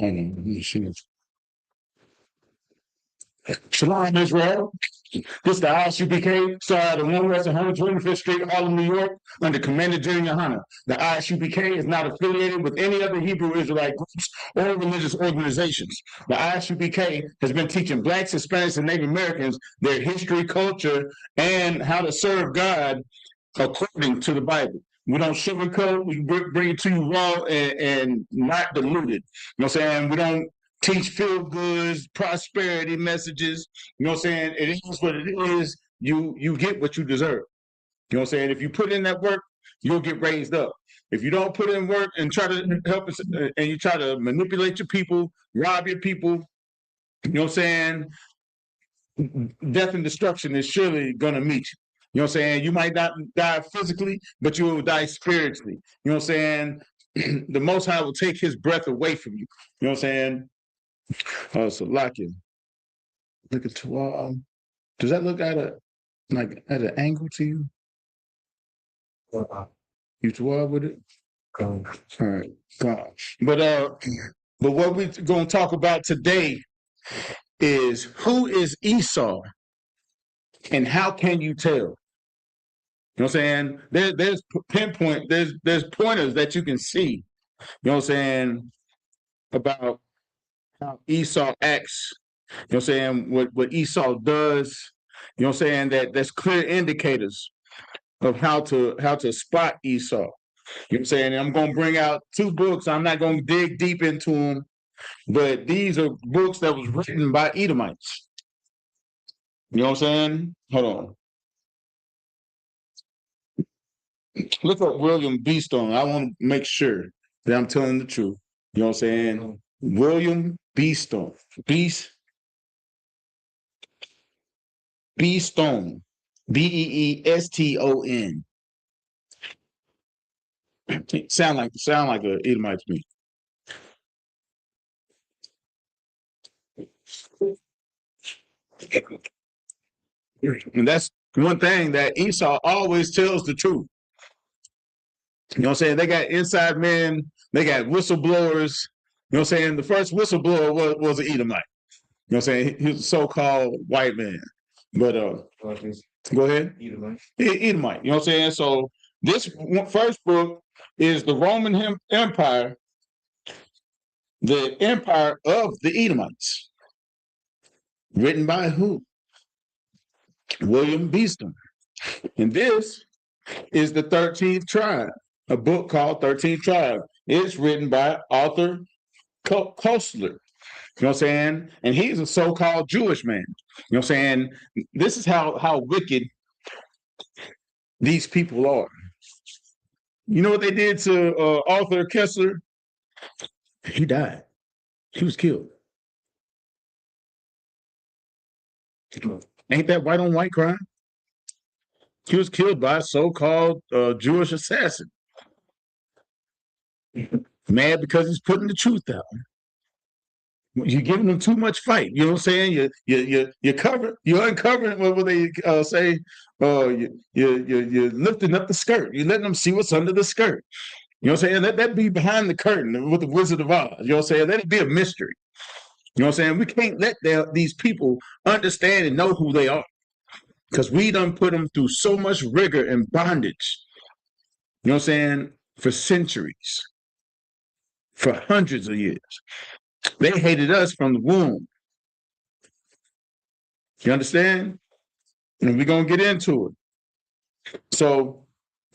Hold on, let me see. Shalom, Israel. This is the ISUPK, started out at 1 West 125th Street, Harlem, New York, under Commander Junior Hunter. The ISUPK is not affiliated with any other Hebrew Israelite groups or religious organizations. The ISUPK has been teaching Blacks, Hispanics, and Native Americans their history, culture, and how to serve God according to the Bible. We don't sugarcoat. We bring it to you raw and not diluted. You know what I'm saying? We don't teach feel goods, prosperity messages. You know what I'm saying? It is what it is. You get what you deserve. You know what I'm saying? If you put in that work, you'll get raised up. If you don't put in work and try to help us, and you try to manipulate your people, rob your people, you know what I'm saying? Death and destruction is surely going to meet you. You know what I'm saying? You might not die physically, but you will die spiritually. You know what I'm saying? The Most High will take his breath away from you. You know what I'm saying? Oh, so lock in. Look at 12. Does that look at at an angle to you? You 12 with it? All right. God. But what we're gonna talk about today is who is Esau and how can you tell? You know what I'm saying? There's pinpoint, there's pointers that you can see, you know what I'm saying, about how Esau acts, you know what I'm saying, what Esau does, you know what I'm saying, that's clear indicators of how to spot Esau. You know what I'm saying? I'm gonna bring out two books. I'm not gonna dig deep into them, but these are books that was written by Edomites. You know what I'm saying? Hold on. Look up William Beestone. I want to make sure that I'm telling the truth. You know what I'm saying? William Beestone. Beestone. Beeston. Sound like a Edomite to me. And that's one thing that Esau always tells the truth. You know what I'm saying? They got inside men, they got whistleblowers. You know what I'm saying? The first whistleblower was an Edomite. You know what I'm saying? He was a so-called white man. But go ahead. Edomite. You know what I'm saying? So this first book is the Roman Empire, the empire of the Edomites. Written by who? William Beeston. And this is the 13th tribe, a book called 13th Tribe. It's written by Arthur Koestler. You know what I'm saying? And he's a so-called Jewish man. You know what I'm saying? This is how wicked these people are. You know what they did to Arthur Kessler? He died. He was killed. Ain't that white on white crime? He was killed by a so-called Jewish assassin. Mad because he's putting the truth out. You're giving them too much fight. You know what I'm saying? You're covered. You're uncovering what they say. You're lifting up the skirt. You're letting them see what's under the skirt. You know what I'm saying? Let that be behind the curtain with the Wizard of Oz. You know what I'm saying? Let it be a mystery. You know what I'm saying? We can't let these people understand and know who they are because we done put them through so much rigor and bondage. You know what I'm saying? For centuries, for hundreds of years. They hated us from the womb. You understand? And we're going to get into it. So,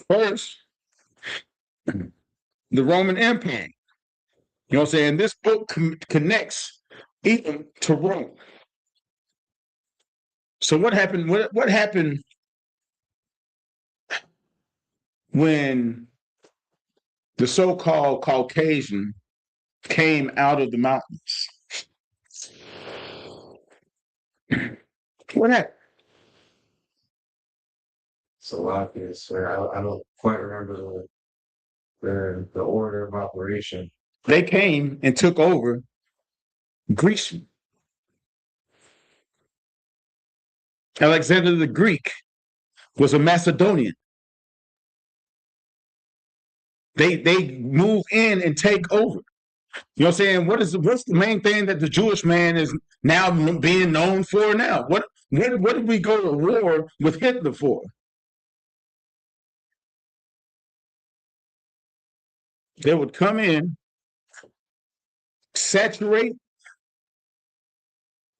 first, the Roman Empire. You know what I'm saying? This book connects even to Rome. So what happened? What happened when the so-called Caucasian came out of the mountains? What happened? So a lot of this, I don't quite remember the order of operation. They came and took over Greece. Alexander the Greek was a Macedonian. They move in and take over. You know what I'm saying? What's the main thing that the Jewish man is now being known for now? What did we go to war with Hitler for? They would come in, saturate,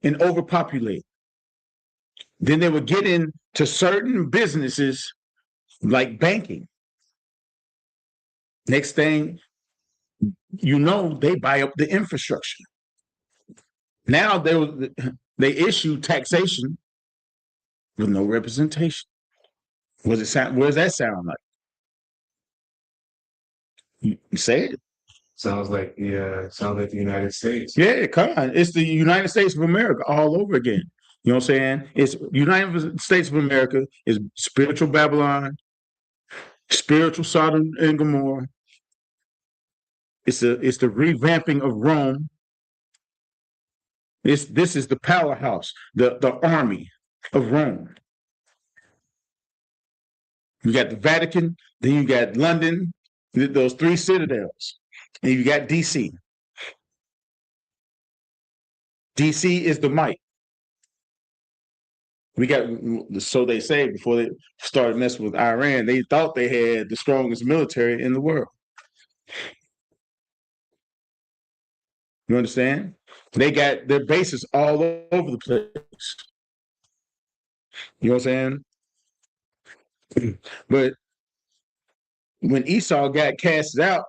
and overpopulate. Then they would get into certain businesses like banking. Next thing you know, they buy up the infrastructure. Now they issue taxation with no representation. What does that sound like? You say it. Sounds like the United States. Yeah, come on. It's the United States of America all over again. You know what I'm saying? It's United States of America is spiritual Babylon, spiritual Sodom and Gomorrah. It's the revamping of Rome. This is the powerhouse, the army of Rome. You got the Vatican, then you got London, those three citadels, and you got DC. DC is the might. We got, so they say, before they started messing with Iran, they thought they had the strongest military in the world. You understand? They got their bases all over the place. You know what I'm saying? But when Esau got casted out,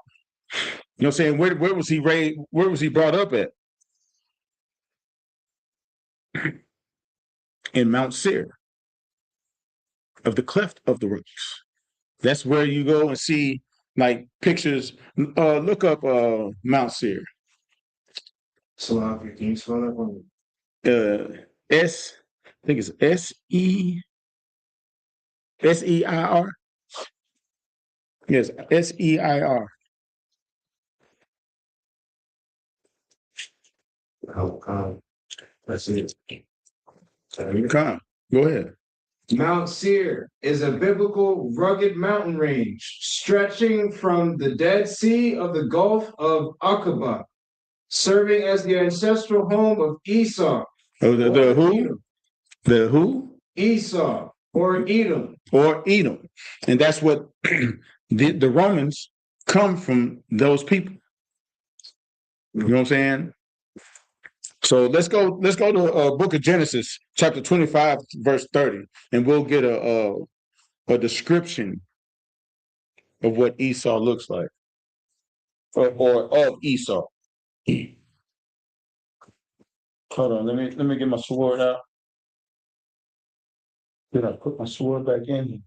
you know what I'm saying? Where was he raised? Where was he brought up at? In Mount Seir, of the cleft of the rocks. That's where you go and see like pictures. Look up Mount Seir. So can you spell that one? I think it's SEIR. Yes, SEIR. Let's see. Come, go ahead. Mount Seir is a biblical rugged mountain range stretching from the Dead Sea of the Gulf of Aqaba, serving as the ancestral home of Esau. Oh, the who? Edom. The who? Esau or Edom. Or Edom. And that's what the Romans come from, those people. You know what I'm saying? So let's go to book of Genesis, chapter 25, verse 30, and we'll get a description of what Esau looks like, or of Esau. Hold on, let me get my sword out. Did I put my sword back in?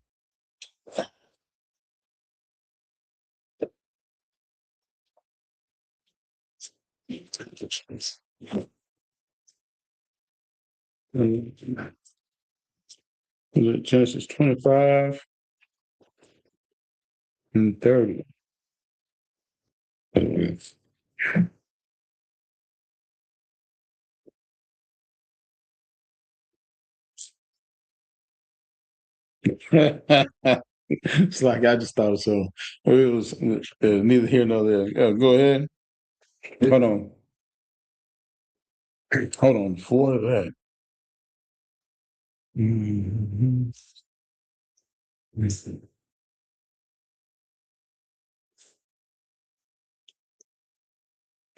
Genesis 25 and 30. It's like I just thought so. It was neither here nor there. Go ahead. Hold on. Hold on. Before that. Mm-hmm.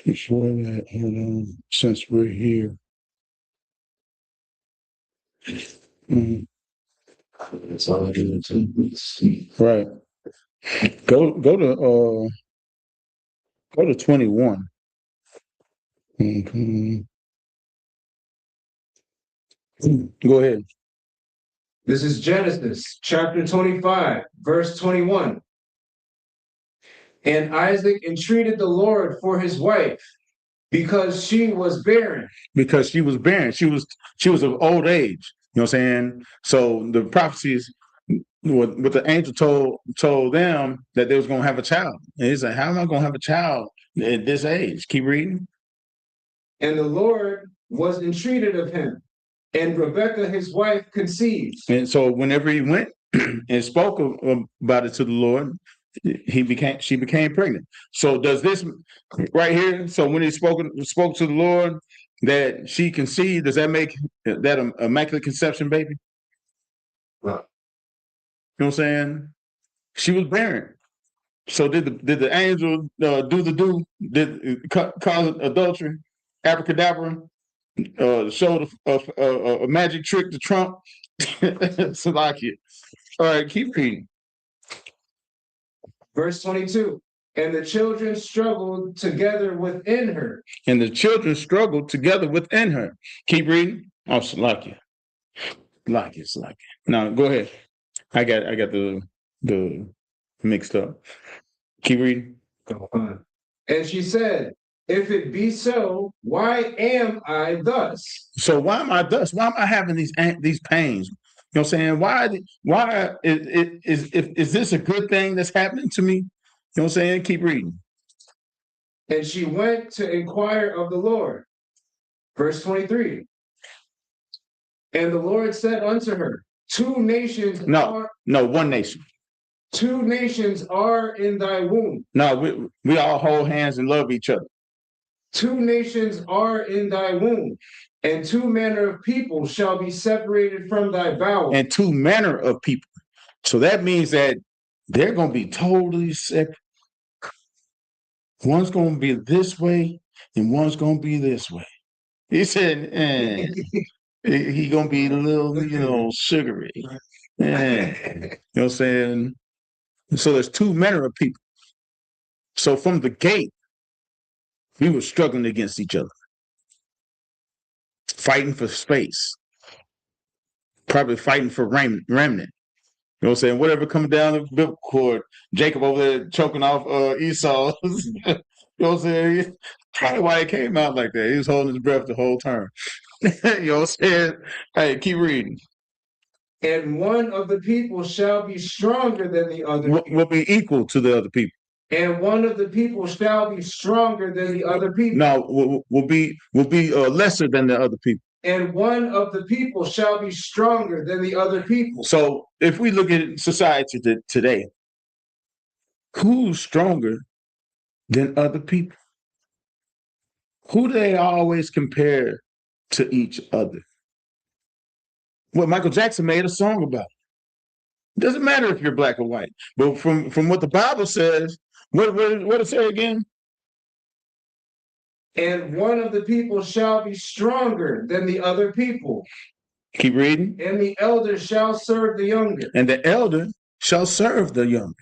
Before that, hold on. Since we're here. Mm-hmm. That's all I do. Right. Go to 21. Mm-hmm. Go ahead. This is Genesis chapter 25, verse 21. And Isaac entreated the Lord for his wife because she was barren. Because she was barren. She was of old age. You know what I'm saying? So the prophecies, what the angel told them that they was going to have a child. And he's like, how am I going to have a child at this age? Keep reading. And the Lord was entreated of him, and Rebekah, his wife, conceived. And so whenever he went and spoke about it to the Lord, she became pregnant. So does this right here? So when he spoke to the Lord that she conceived, does that make that an immaculate conception, baby? Well, You know what I'm saying? She was barren. So did the angel do the do? Did cause adultery, abracadabra, show a magic trick to Trump? Salakia. All right, keep reading. verse 22. And the children struggled together within her. And the children struggled together within her. Keep reading. Oh, Salakia. Salakia. Now go ahead. I got the mixed up. Keep reading. And she said, if it be so, why am I thus? So why am I thus? Why am I having these pains? You know what I'm saying? Why is this a good thing that's happening to me? You know what I'm saying? Keep reading. And she went to inquire of the Lord. Verse 23. And the Lord said unto her, one nation. Two nations are in thy womb. No, we all hold hands and love each other. Two nations are in thy womb, and two manner of people shall be separated from thy bowels. And two manner of people. So that means that they're going to be totally separate. One's going to be this way, and one's going to be this way. He said, he going to be a little, sugary. You know what I'm saying? So there's two manner of people. So from the gate, we were struggling against each other, fighting for space, probably fighting for remnant. You know what I'm saying? Whatever coming down the biblical cord, Jacob over there choking off Esau. You know what I'm saying? Probably why it came out like that. He was holding his breath the whole time. You know what I'm saying? Hey, keep reading. And one of the people shall be stronger than the other. Will be equal to the other people. And one of the people shall be stronger than the other people. No, will be lesser than the other people. And one of the people shall be stronger than the other people. So if we look at society today, who's stronger than other people? Who do they always compare to each other? Well, Michael Jackson made a song about it. It doesn't matter if you're black or white. But from what the Bible says, what it say again? And one of the people shall be stronger than the other people. Keep reading. And the elder shall serve the younger. And the elder shall serve the younger.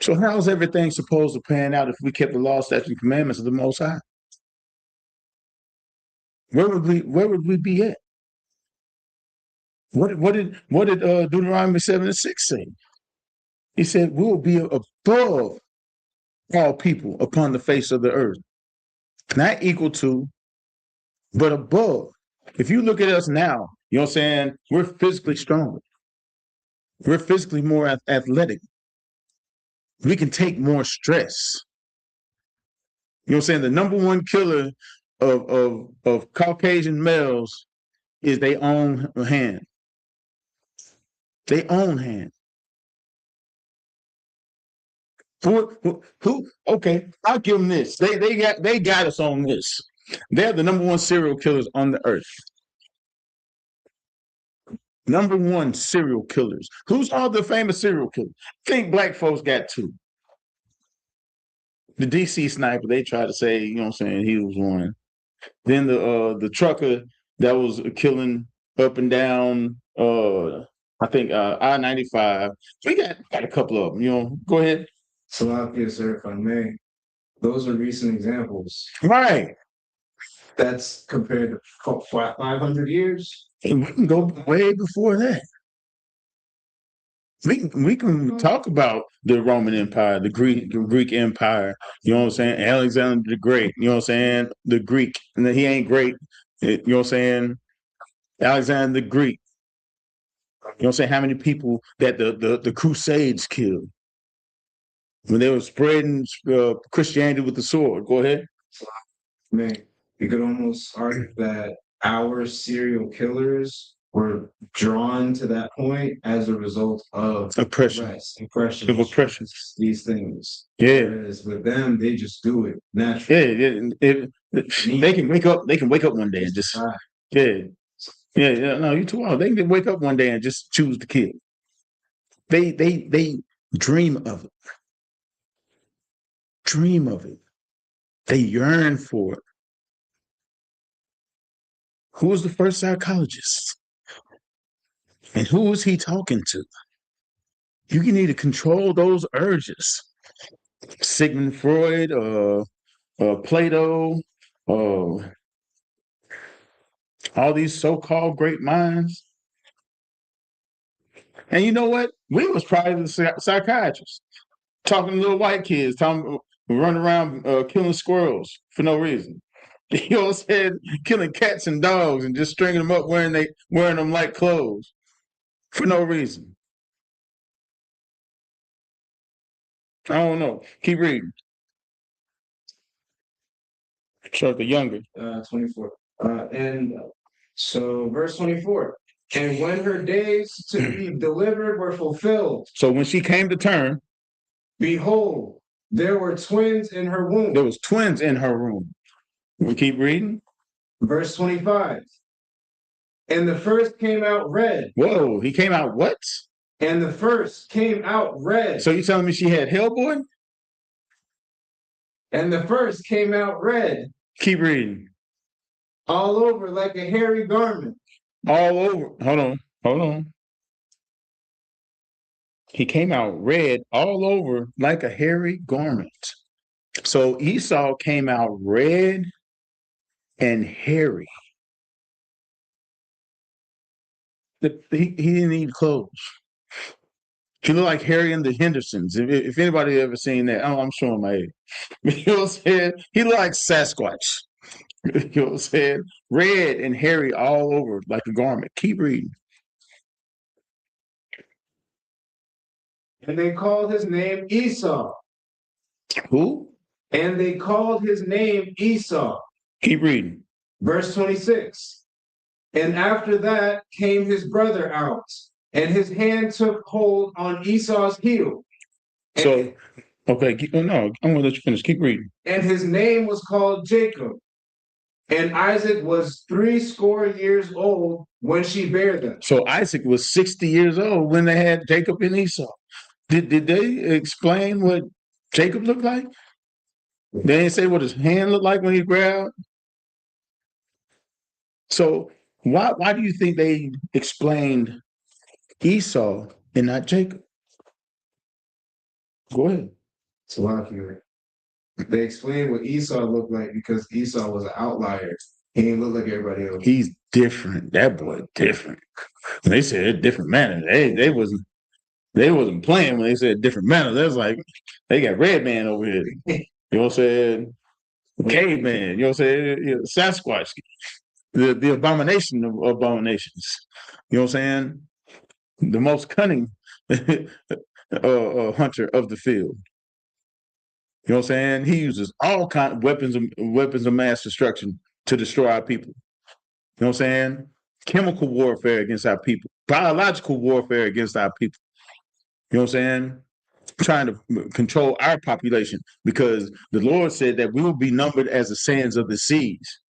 So how's everything supposed to pan out if we kept the law, statutes, and commandments of the Most High? Where would we be at? What did Deuteronomy 7:6 say? He said we'll be above all people upon the face of the earth. Not equal to, but above. If you look at us now, you know what I'm saying? We're physically stronger. We're physically more athletic. We can take more stress. You know what I'm saying? The number one killer of Caucasian males is their own hand. Their own hand. Who? Okay, I'll give them this. They got us on this. They're the number one serial killers on the earth. Number one serial killers. Who's all the famous serial killers? I think black folks got two. The DC sniper, they tried to say, you know what I'm saying, he was one. Then the trucker that was killing up and down I think I-95. We got a couple of them, you know. Go ahead. Salakia, sir, if I may. Those are recent examples. Right. That's compared to 500 years. And we can go way before that. We can talk about the Roman Empire, the Greek Empire. You know what I'm saying? Alexander the Great. You know what I'm saying? The Greek, and he ain't great. You know what I'm saying? Alexander the Greek. You know what I'm saying? How many people that the Crusades killed when they were spreading Christianity with the sword? Go ahead. Man, you could almost argue that our serial killers were drawn to that point as a result of Oppression. oppression, Of oppression. these things. Yeah. Whereas with them, they just do it naturally. They can wake up. They can wake up one day and just yeah. No, you too old. They can wake up one day and just choose to kill. They dream of it. Dream of it. They yearn for it. Who was the first psychologist? And who was he talking to? You need to control those urges. Sigmund Freud, Plato, all these so-called great minds. And you know what? We was probably the psychiatrists talking to little white kids, running around killing squirrels for no reason. You know what I'm saying? Killing cats and dogs and just stringing them up wearing them like clothes for no reason. I don't know. Keep reading. Start the younger. 24. And so verse 24. And when her days to be delivered were fulfilled. So when she came to term, behold, there were twins in her womb. There was twins in her womb. We keep reading. Verse 25. And the first came out red. Whoa, he came out what? And the first came out red. So you telling me she had Hellboy? And the first came out red. Keep reading. All over like a hairy garment. All over. Hold on. He came out red all over like a hairy garment. So Esau came out red and hairy. He didn't need clothes. He looked like Harry and the Hendersons. If anybody ever seen that, I'm showing my age. You know what I'm saying? He looked like Sasquatch. You know what I'm saying? Red and hairy all over like a garment. Keep reading. And they called his name Esau. Who? And they called his name Esau. Keep reading. Verse 26. And after that came his brother out, and his hand took hold on Esau's heel. So, okay, no, I'm going to let you finish. Keep reading. And his name was called Jacob. And Isaac was 80 years old when she bare them. So Isaac was 60 years old when they had Jacob and Esau. Did they explain what Jacob looked like? They didn't say what his hand looked like when he grabbed. So why do you think they explained Esau and not Jacob? Go ahead. It's a lot here. They explained what Esau looked like because Esau was an outlier. He didn't look like everybody else. He's different. That boy different. When they said a different manner, they wasn't playing when they said different manner. That's like they got red man over here. You know what I'm saying? Caveman. You know what I'm saying? You know, Sasquatch. The abomination of abominations. You know what I'm saying? The most cunning hunter of the field. You know what I'm saying? He uses all kinds of weapons of mass destruction to destroy our people. You know what I'm saying? Chemical warfare against our people, biological warfare against our people. You know what I'm saying? Trying to control our population because the Lord said that we will be numbered as the sands of the seas.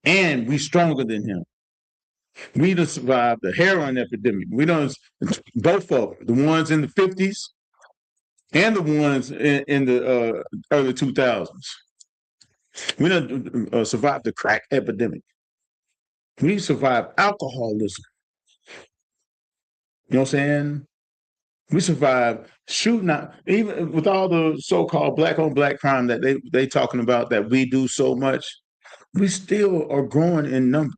And we stronger than him. We done survived the heroin epidemic. We done both of them, the ones in the 50s and the ones in the early 2000s. We done survived the crack epidemic. We survived alcoholism. You know what I'm saying? We survived shooting out, even with all the so-called black on black crime that they talking about that we do so much. We still are growing in numbers.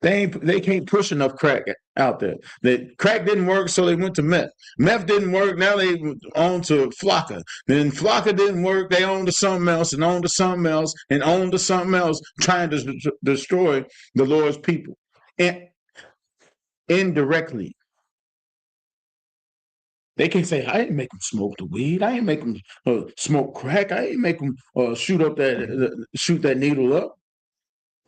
They can't push enough crack out there. That crack didn't work, so they went to meth. Meth didn't work, now they on to Flocka. Then Flocka didn't work, they own to something else and own to something else and own to something else, trying to destroy the Lord's people. And indirectly. They can say, I ain't make them smoke the weed. I ain't make them smoke crack. I ain't make them shoot that needle up.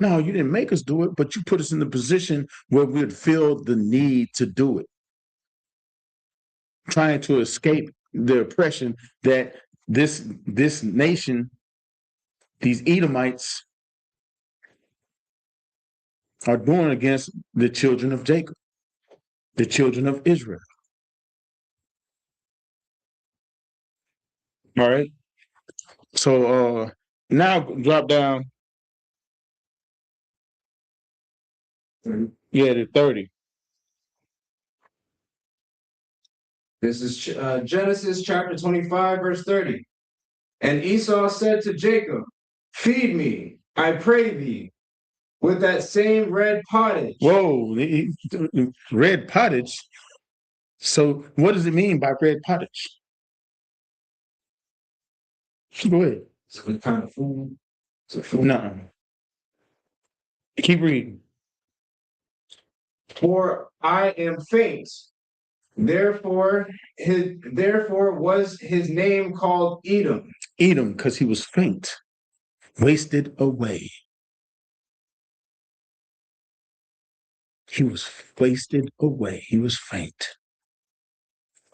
No, you didn't make us do it, but you put us in the position where we'd feel the need to do it, trying to escape the oppression that this nation, these Edomites, are doing against the children of Jacob, the children of Israel. All right. So now drop down, to 30. This is Genesis chapter 25, verse 30. And Esau said to Jacob, feed me, I pray thee, with that same red pottage. Whoa, red pottage. So what does it mean by red pottage? Go ahead. What kind of food? No. Keep reading. For I am faint. Therefore was his name called Edom. Edom, because he was faint, wasted away. He was wasted away. He was faint.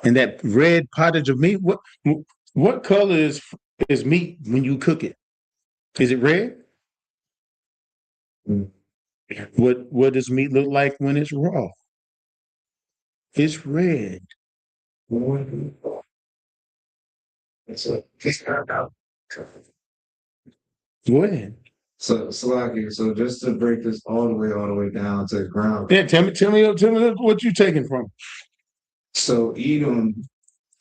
And that red pottage of meat, what color is meat when you cook it? Is it red? What does meat look like when it's raw? It's red. Go ahead. So Salaki, so just to break this all the way down to the ground. Yeah, tell me what you taking from. So Edom,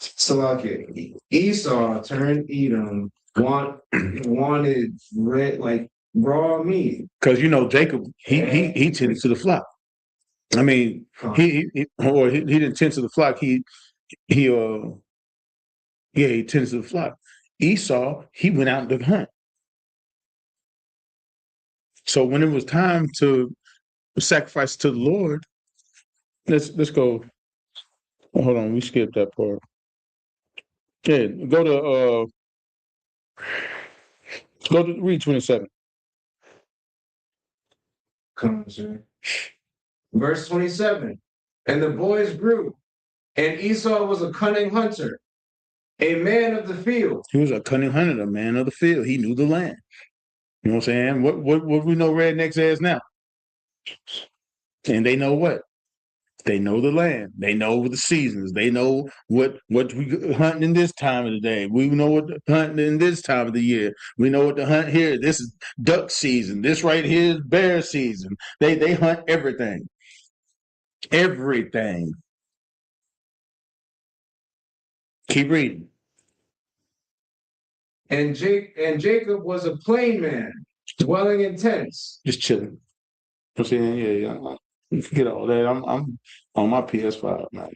Salaki, Esau turned Edom, wanted red, like raw meat. Because Jacob, he tended to the flock. I mean, he didn't tend to the flock. He tended to the flock. Esau, he went out to hunt. So when it was time to sacrifice to the Lord, let's go. Hold on, we skipped that part. Yeah, go to read 27. Come on, sir. Verse 27. And the boys grew, and Esau was a cunning hunter, a man of the field. He was a cunning hunter, a man of the field. He knew the land. You know what I'm saying? What we know rednecks as now? And they know what? They know the land. They know the seasons. They know what we hunting in this time of the day. We know what hunting in this time of the year. We know what to hunt here. This is duck season. This right here is bear season. They hunt everything. Everything. Keep reading. And Jacob was a plain man, dwelling in tents. Just chilling. I'm saying, yeah. Forget all that. I'm on my PS5 now,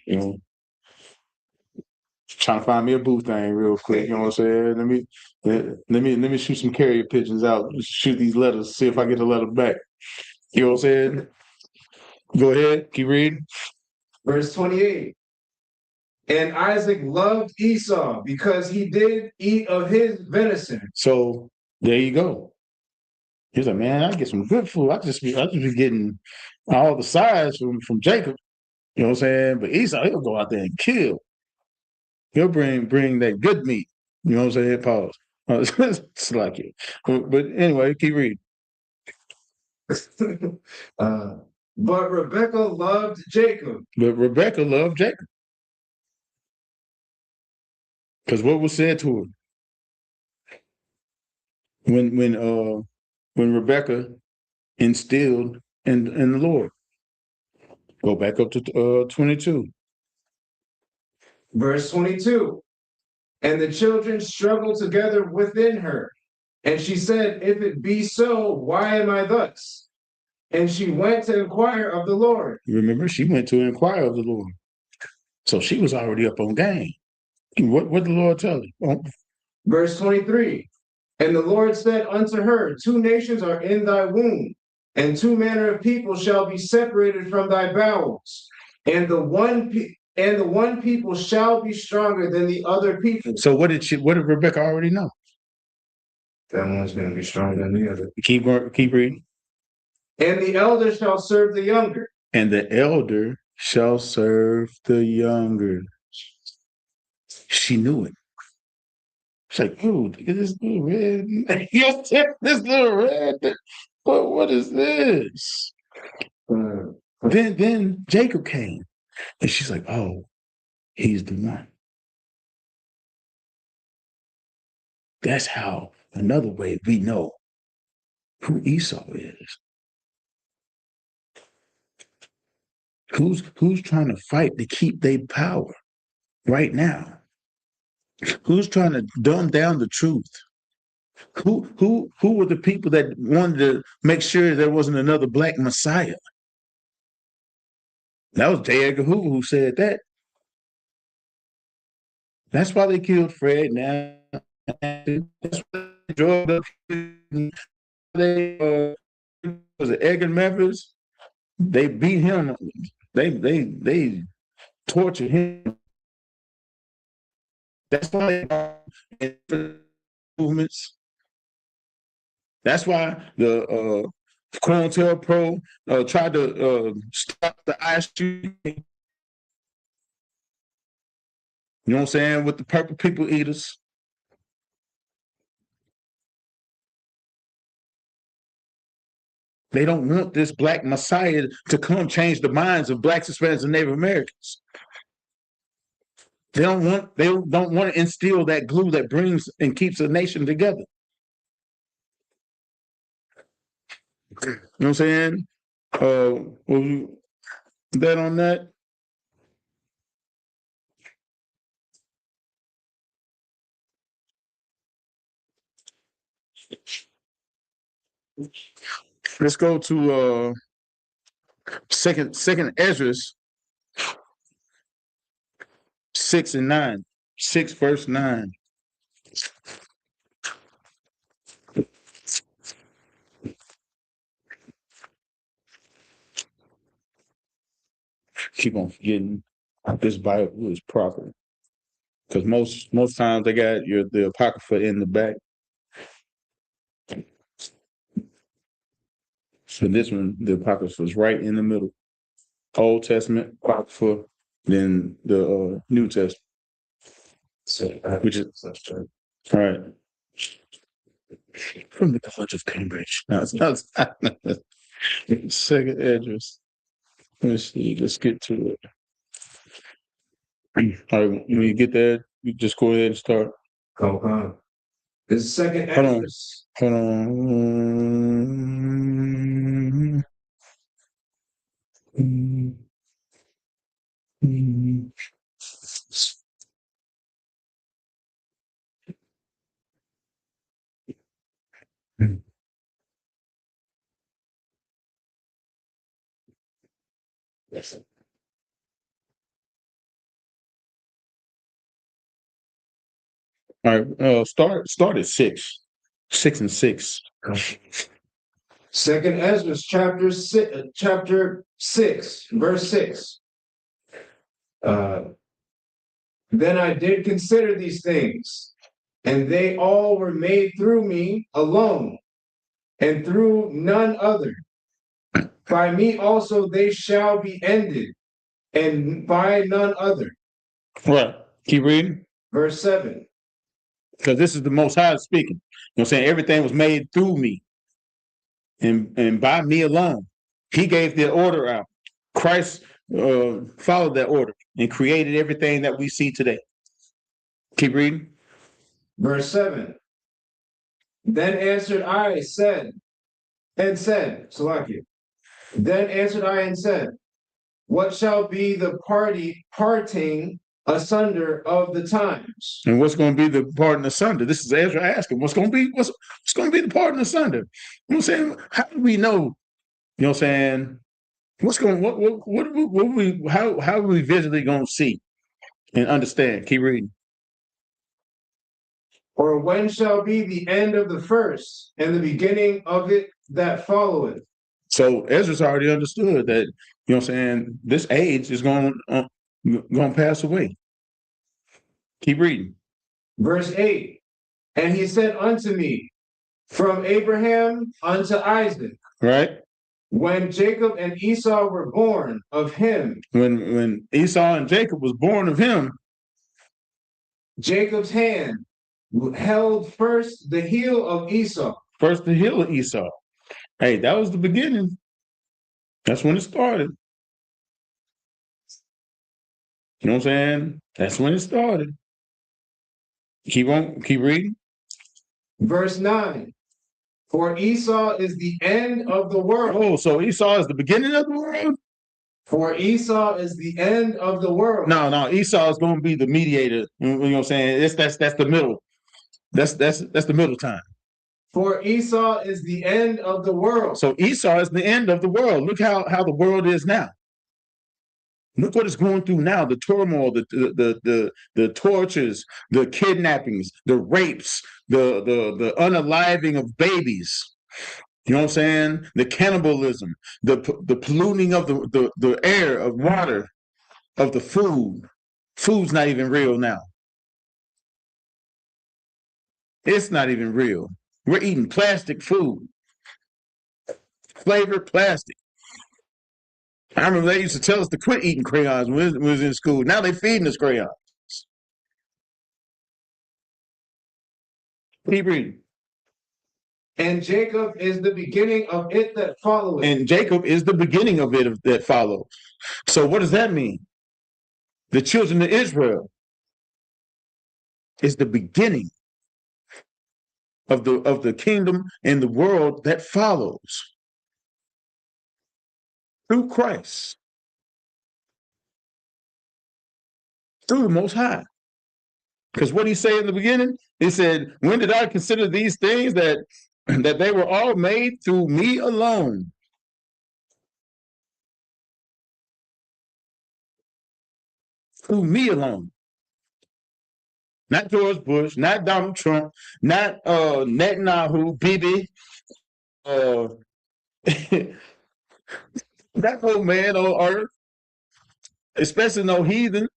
trying to find me a booth thing real quick. You know what I'm saying? Let me shoot some carrier pigeons out. Shoot these letters. See if I get a letter back. You know what I'm saying? Go ahead. Keep reading. Verse 28. And Isaac loved Esau because he did eat of his venison. So there you go. He's like, man, I get some good food. I just be getting all the sides from Jacob. You know what I'm saying? But Esau, he'll go out there and kill. He'll bring that good meat. You know what I'm saying? Pause. It's like it. But anyway, keep reading. But Rebekah loved Jacob. Because what was said to her when Rebekah instilled in the Lord. Go back up to 22. Verse 22. And the children struggled together within her. And she said, if it be so, why am I thus? And she went to inquire of the Lord. Remember, she went to inquire of the Lord. So she was already up on game. What the Lord tell her? Oh. Verse 23. And the Lord said unto her, 2 nations are in thy womb, and 2 manner of people shall be separated from thy bowels, and the one people shall be stronger than the other people. So what did Rebekah already know? That one's going to be stronger than the other. Keep reading. And the elder shall serve the younger. And the elder shall serve the younger. She knew it. She's like, ooh, look at this little red. Yes, this little red. What is this? Then Jacob came. And she's like, oh, he's the one. That's how, another way we know who Esau is. Who's trying to fight to keep their power right now? Who's trying to dumb down the truth? Who were the people that wanted to make sure there wasn't another black Messiah? That was J. Edgar Hoover who said that. That's why they killed Fred now. That's why they drove up. They was it Edgar Memphis? They beat him. They tortured him. That's why movements. That's why the COINTELPRO tried to stop the ISU. You know what I'm saying? With the purple people eaters. They don't want this black Messiah to come change the minds of blacks, Hispanics, and Native Americans. They don't want to instill that glue that brings and keeps a nation together. You know what I'm saying? Was you that on that? Let's go to second Ezra's 6 and 9. 6 verse 9. Keep on forgetting this Bible is proper. Because most times they got the Apocrypha in the back. So this one, the Apocrypha is right in the middle. Old Testament, Apocrypha, then the New Testament. Which is all right. From the College of Cambridge. No, it's not. Second address. Let's see. Let's get to it. All right. When you get there, you just go ahead and start. Okay. The second Hold on. address. Hold on. Yes. All right. Start at 6. 6 and 6. Second Ezra, chapter 6, verse 6. Then I did consider these things, and they all were made through me alone, and through none other. By me also they shall be ended, and by none other. Right. Keep reading. Verse 7. Because this is the Most High speaking. You know what I'm saying? Everything was made through me and by me alone. He gave the order out. Christ followed that order and created everything that we see today. Keep reading. Verse 7. Then answered I, said, Salakia. Then answered I and said, what shall be the parting asunder of the times? And what's going to be the parting asunder? This is Ezra asking, what's going to be the parting asunder? You know what I'm saying? How do we know? You know what I'm saying? How are we visually going to see and understand? Keep reading. Or when shall be the end of the first and the beginning of it that followeth? So Ezra's already understood that, you know what I'm saying, this age is going to pass away. Keep reading. Verse 8. And he said unto me, from Abraham unto Isaac. Right. When Jacob and Esau were born of him, when Esau and Jacob was born of him, Jacob's hand held first the heel of Esau. first the heel of Esau. Hey, that was the beginning. That's when it started. You know what I'm saying? That's when it started. Keep on, keep reading. Verse 9. For Esau is the end of the world. Oh, so Esau is the beginning of the world? For Esau is the end of the world. No, Esau is going to be the mediator. You know what I'm saying? That's the middle. That's the middle time. For Esau is the end of the world. So Esau is the end of the world. Look how the world is now. Look what it's going through now: the turmoil, the tortures, the kidnappings, the rapes, the unaliving of babies. You know what I'm saying? The cannibalism, the polluting of the air, of water, of the food. Food's not even real now. It's not even real. We're eating plastic food, flavored plastic. I remember they used to tell us to quit eating crayons when we was in school. Now they feeding us crayons. Keep reading. And Jacob is the beginning of it that followeth. And Jacob is the beginning of it that follows. So what does that mean? The children of Israel is the beginning of the kingdom and the world that follows through Christ, through the Most High. Because what he said in the beginning, he said, "When did I consider these things that they were all made through me alone?" Through me alone. Not George Bush, not Donald Trump, not Netanyahu, Bibi, that old man on earth, especially no heathen.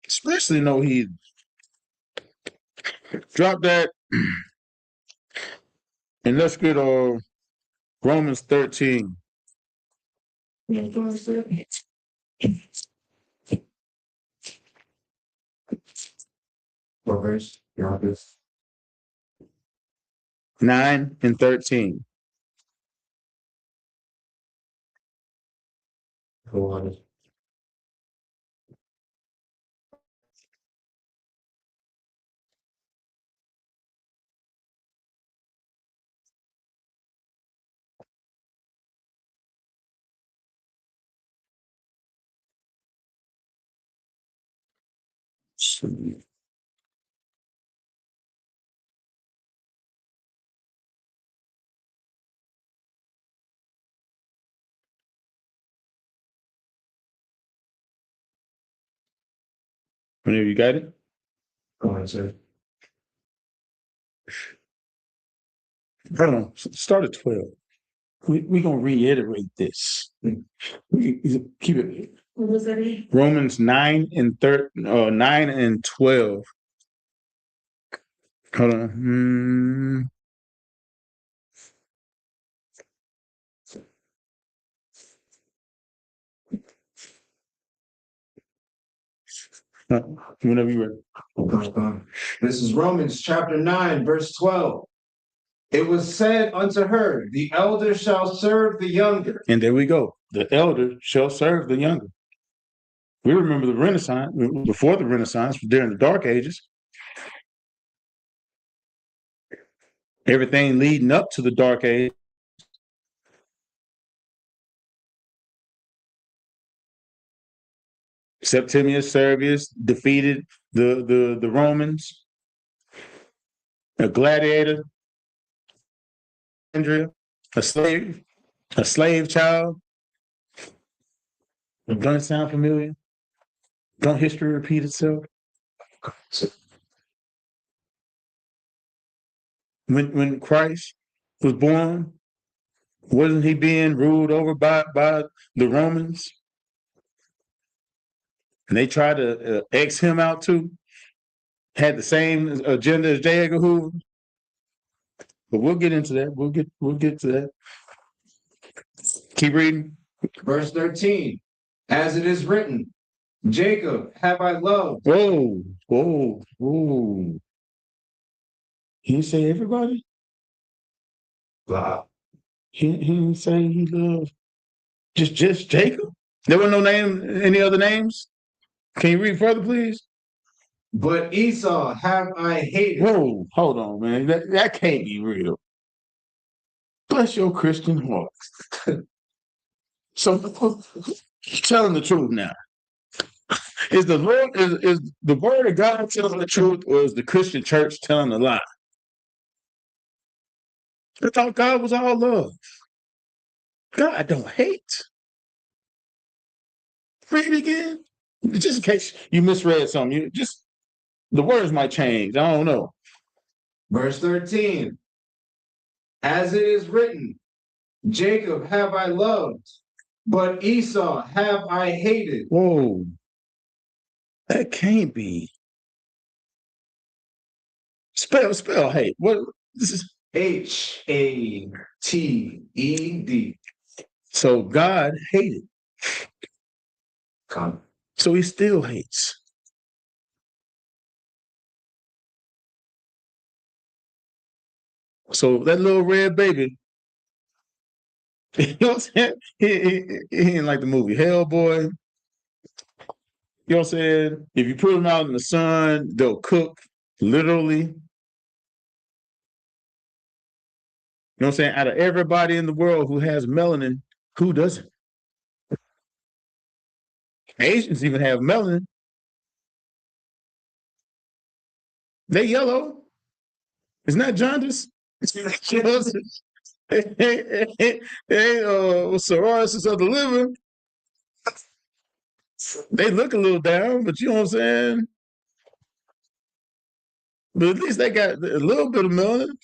Especially no heathen. Drop that and let's get Romans 13. What verse? 9 and 13. Go on. Whenever you got it. Go on, sir. Hold on. Start at 12. We're going to reiterate this. Keep it. What was that? Romans 9 and 9 and 12. Hold on. Whenever you're ready. This is Romans chapter 9, verse 12. It was said unto her, the elder shall serve the younger. And there we go. The elder shall serve the younger. We remember the Renaissance, before the Renaissance, during the Dark Ages. Everything leading up to the Dark Age. Septimius Severus defeated the Romans. A gladiator, Andrea, a slave child. Don't it sound familiar? Don't history repeat itself? When Christ was born, wasn't he being ruled over by the Romans? And they tried to X him out too. Had the same agenda as J. Edgar Hoover. but we'll get into that. We'll get to that. Keep reading. Verse 13. As it is written, Jacob have I loved. Whoa, whoa, whoa. He didn't say everybody. Blah. He didn't say he loved just Jacob. There were no name, any other names. Can you read further, please? But Esau have I hated. Whoa, hold on, man. That can't be real. Bless your Christian heart. So telling the truth now. Is the Lord is the word of God telling the truth, or is the Christian church telling a lie? I thought God was all love. God don't hate. Read it again. Just in case you misread something. You just the words might change. I don't know. Verse 13. As it is written, Jacob have I loved, but Esau have I hated. Whoa. That can't be. Spell hate. What this is Hated. so God hated. Come. So he still hates. So that little red baby, you know what I'm saying? He didn't like the movie Hellboy. You know what I'm saying? If you put them out in the sun, they'll cook, literally. You know what I'm saying? Out of everybody in the world who has melanin, who doesn't? Asians even have melanin. They yellow. It's not jaundice. You know what I'm saying? They cirrhosis of the liver. They look a little down, but you know what I'm saying? But at least they got a little bit of melanin.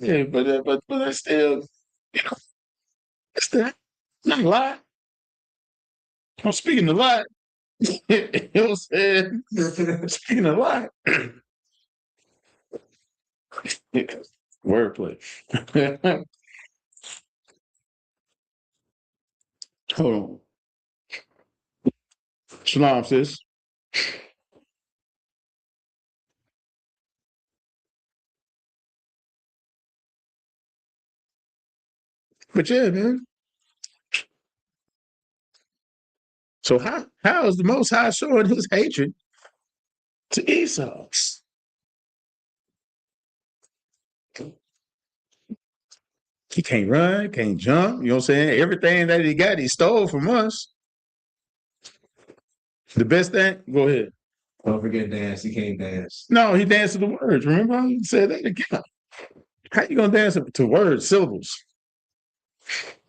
Yeah, but that's still, you know, it's not a lot. I'm speaking a lot. You know what I'm saying? Speaking a lot. Wordplay. Hold on. Shalom, sis. But yeah, man. So how is the Most High showing his hatred to Esau? He can't run, can't jump. You know what I'm saying? Everything that he got, he stole from us. The best thing, go ahead. Don't forget dance. He can't dance. No, he danced to the words. Remember how he said that again? How you gonna dance to words, syllables?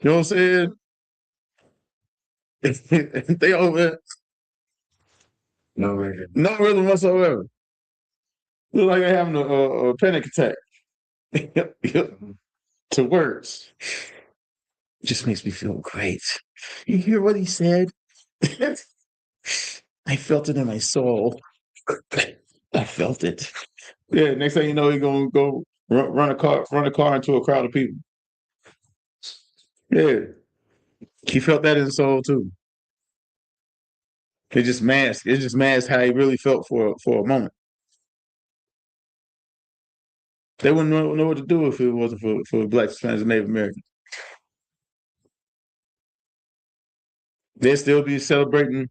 You know what I'm saying? They over No rhythm. no rhythm whatsoever. Look like they're having a panic attack. To words. Just makes me feel great. You hear what he said? I felt it in my soul. I felt it. Yeah, next thing you know, he's gonna go run a car into a crowd of people. Yeah. He felt that in his soul too. It just masked how he really felt for a moment. They wouldn't know what to do if it wasn't for Black Hispanics and Native Americans. They'd still be celebrating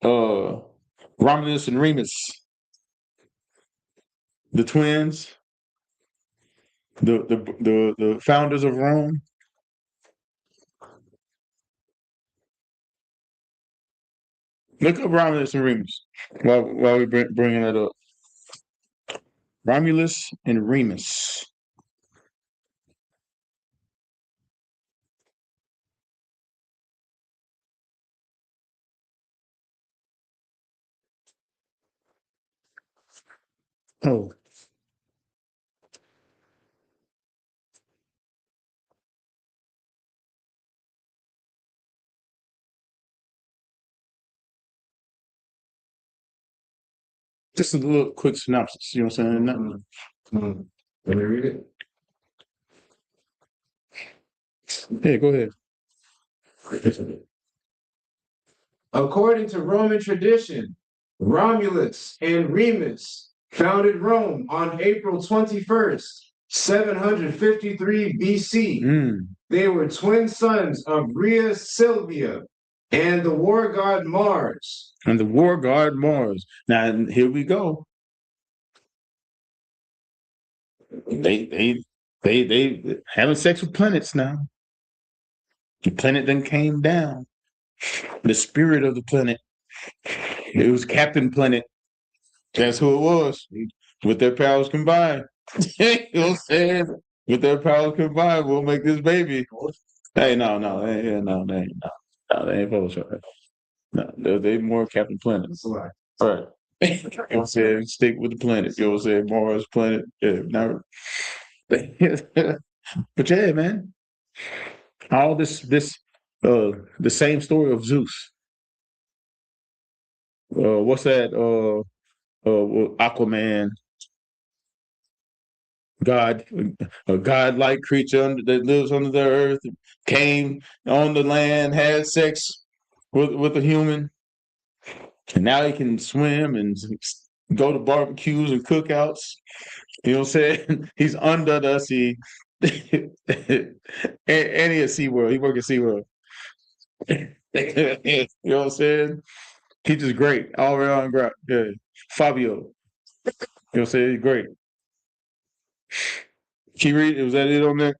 Romulus and Remus, the twins, the founders of Rome. Look up Romulus and Remus while we bringing that up. Romulus and Remus. Oh, just a little quick synopsis. You know what I'm saying? Mm-hmm. Let me read it. Yeah, go ahead. According to Roman tradition, Romulus and Remus founded Rome on April 21st, 753 BC. Mm. They were twin sons of Rhea Silvia and the war god Mars. And the war god Mars. Now here we go. They having sex with planets now. The planet then came down. The spirit of the planet. It was Captain Planet. That's who it was. With their powers combined. You know what I'm saying? With their powers combined, we'll make this baby. Hey, no, they ain't, no, they ain't Photoshop. No, they more Captain Planet. That's a lie. All right. You know what I'm saying? Stick with the planet. You know what I'm saying? Mars planet. Yeah, never. But yeah, man. All the same story of Zeus. What's that? Aquaman, God, a godlike creature that lives under the earth, came on the land, had sex with a human, and now he can swim and go to barbecues and cookouts. You know what I'm saying? He's under the sea. and he at SeaWorld. He work at SeaWorld. You know what I'm saying? He's just great. All around great. Yeah. Fabio. You know what I'm saying? He's great. Can you read? Was that it on there?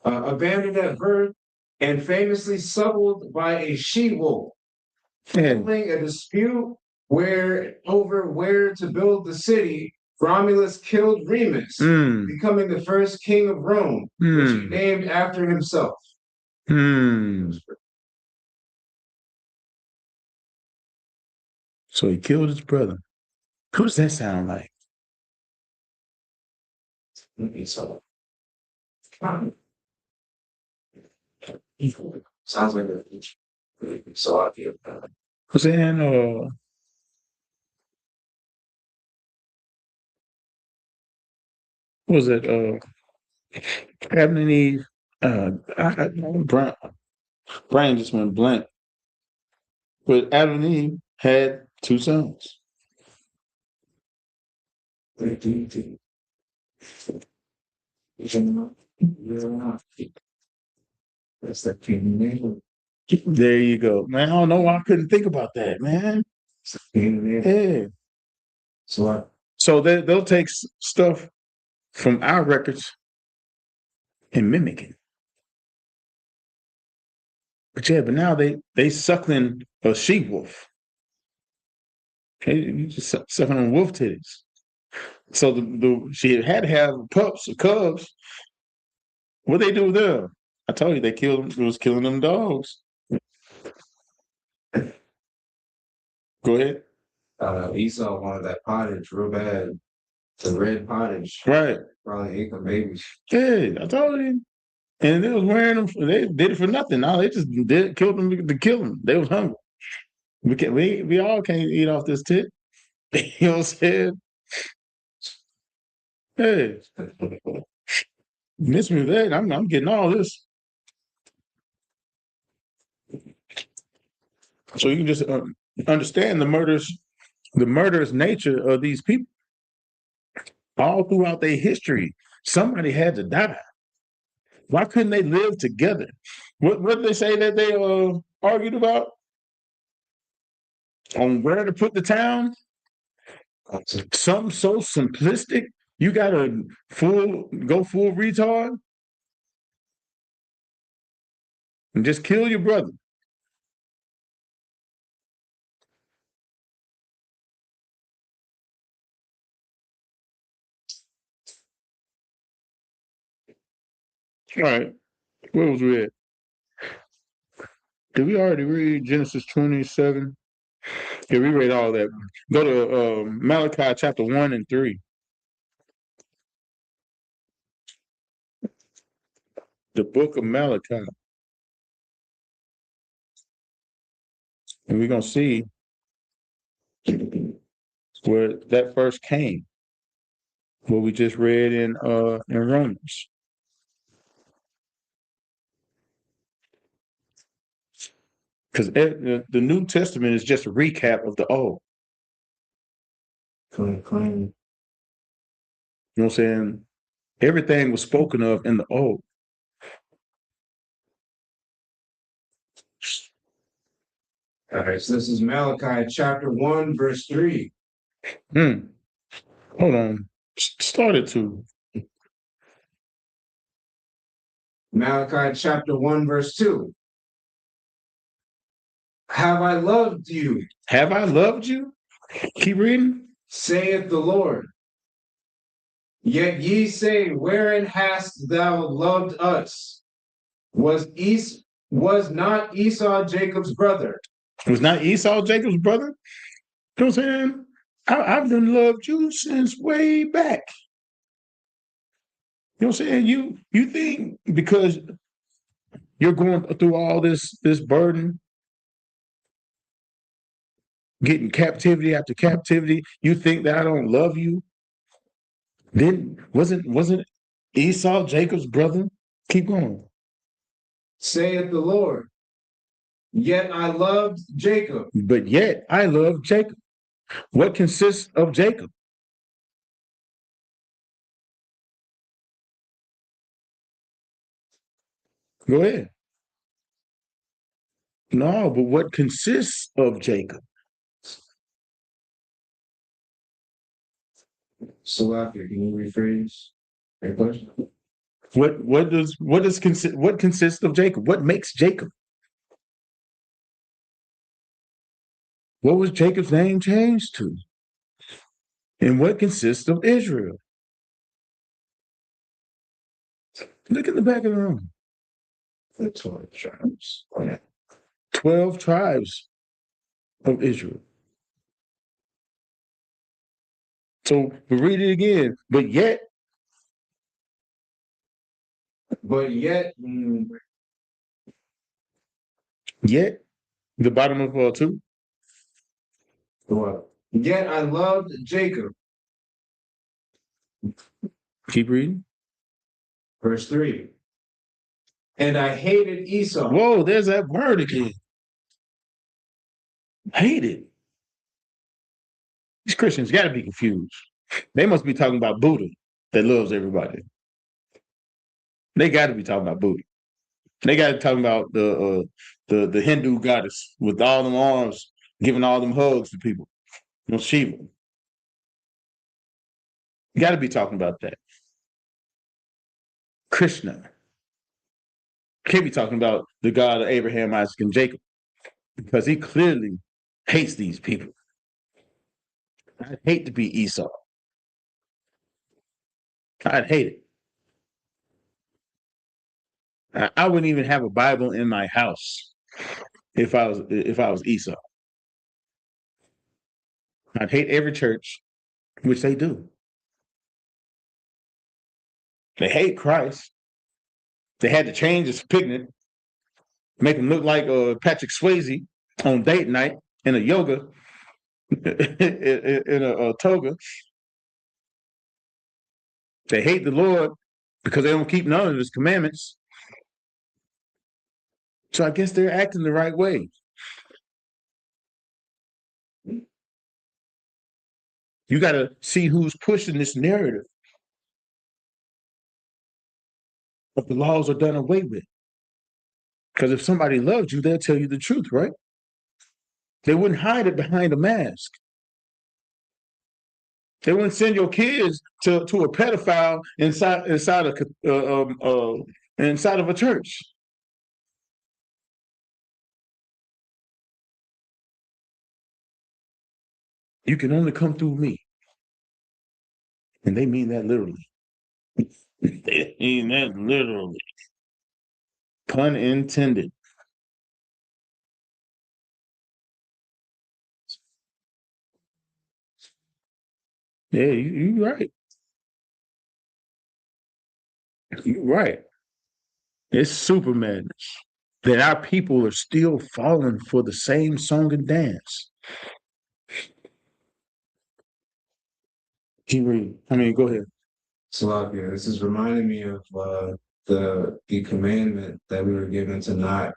Abandoned at birth and famously suckled by a she-wolf, Yeah. following a dispute over where to build the city. Romulus killed Remus, Mm. becoming the first king of Rome, which he Mm. named after himself. Mm. So he killed his brother. Who does that sound like? So, sounds like a so I feel Who's saying? What was it? Adam and Eve. Brian, Brian just went blank. But Adam and Eve had two sons. That's that king name. There you go, man. I don't know why I couldn't think about that, man. Yeah. So they'll take stuff from our records and mimic it. But yeah, but now they suckling a she wolf. Okay, you just sucking on wolf titties. So she had to have pups or cubs. What they do with them? I told you they killed. It was killing them dogs. Go ahead. Esau wanted that pottage real bad. The red pottage. Right. Probably ate the babies. Yeah, I told you. And they was wearing them. They did it for nothing. No, they just killed them to kill them. They was hungry. We all can't eat off this tit. You know what I'm saying? Hey, miss me with that. I'm getting all this. So you can just understand the murderous nature of these people. All throughout their history, somebody had to die. Why couldn't they live together? What did they say that they argued about? On where to put the town? Something so simplistic. You gotta go full retard and just kill your brother. All right. Where was we at? Did we already read Genesis 27? Yeah, we read all that. Go to Malachi chapter 1 and 3. The book of Malachi. And we're going to see where that first came. What we just read in Romans. Because the New Testament is just a recap of the Old. Clean, clean. You know what I'm saying? Everything was spoken of in the Old. All right, so this is Malachi chapter 1, verse 3. Hold on. Start it to. Malachi chapter 1, verse 2. Have I loved you, Have I loved you? Keep reading. saith the Lord. Yet ye say, wherein hast thou loved us? Was not Esau Jacob's brother? Was not Esau Jacob's brother? You know what I'm saying? I've done loved you since way back. You know what I'm saying? You think because you're going through all this burden, getting captivity after captivity, you think that I don't love you? Then wasn't Esau Jacob's brother? Keep going. Saith the Lord. Yet I loved Jacob. But yet I love Jacob. What consists of Jacob? Go ahead. No, but what consists of Jacob? Salafia, can you rephrase your question? What consists of Jacob? What makes Jacob? What was Jacob's name changed to? And what consists of Israel? Look at the back of the room. The 12 tribes. 12 tribes of Israel. So we read it again. But yet, the bottom of 2. What? Yet I loved Jacob. Keep reading. Verse 3. And I hated Esau. Whoa, there's that word again. Hated. These Christians got to be confused. They must be talking about Buddha that loves everybody. They got to be talking about Buddha. They got to talk about the Hindu goddess with all them arms, giving all them hugs to people. You know, Shiva. You got to be talking about that. Krishna. Can't be talking about the God of Abraham, Isaac, and Jacob, because he clearly hates these people. I'd hate to be Esau. I'd hate it. I wouldn't even have a Bible in my house if I was Esau. I'd hate every church, which they do. They hate Christ. They had to change his picnic, make him look like Patrick Swayze on date night in a yoga, in a toga. They hate the Lord because they don't keep none of his commandments. So I guess they're acting the right way. You got to see who's pushing this narrative of the laws are done away with. Because if somebody loves you, they'll tell you the truth, right? They wouldn't hide it behind a mask. They wouldn't send your kids to a pedophile inside of a church. You can only come through me. And they mean that literally. They mean that literally. Pun intended. Yeah, you're right. You're right. It's super madness that our people are still falling for the same song and dance. Keep reading. Go ahead. Salakia, this is reminding me of the commandment that we were given to not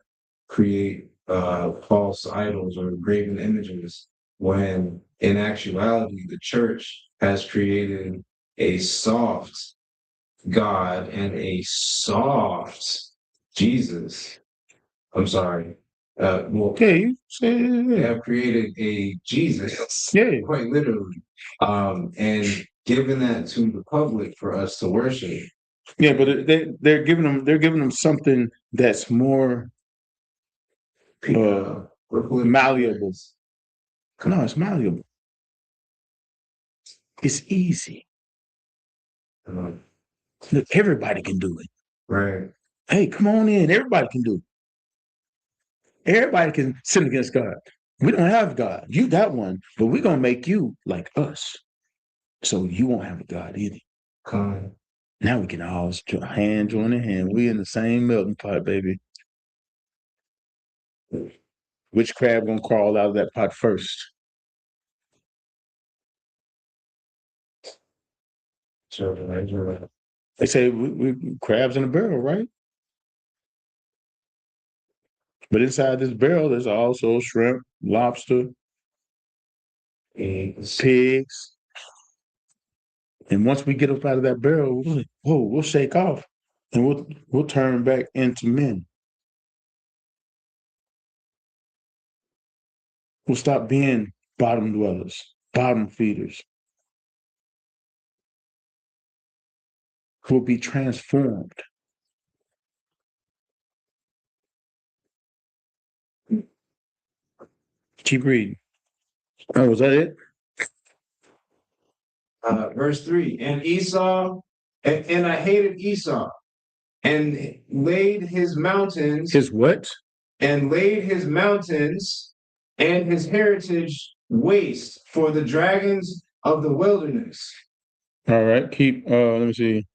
create false idols or graven images, when in actuality the church has created a soft God and a soft Jesus. I'm sorry. Well, Yeah, you say they yeah. have created a Jesus, Yeah. quite literally, and given that to the public for us to worship. Yeah, but they're giving them something that's more We're political malleable. correct. No, it's malleable. It's easy. Um, Look, everybody can do it. right. Hey, come on in. Everybody can do it. Everybody can sin against God. We don't have God. You got one, but we're gonna make you like us. So you won't have a God either. Con. Now we can all hand join in hand. We in the same melting pot, baby. Which crab gonna crawl out of that pot first? So, They say we crabs in a barrel, right? But inside this barrel, there's also shrimp, lobster, eggs. pigs. And once we get up out of that barrel, we'll shake off and we'll turn back into men. We'll stop being bottom dwellers, bottom feeders. We'll be transformed. Keep reading. Oh, was that it? Verse 3. And Esau, and I hated Esau, and laid his mountains, His what? and laid his mountains and his heritage waste for the dragons of the wilderness. All right. Keep let me see.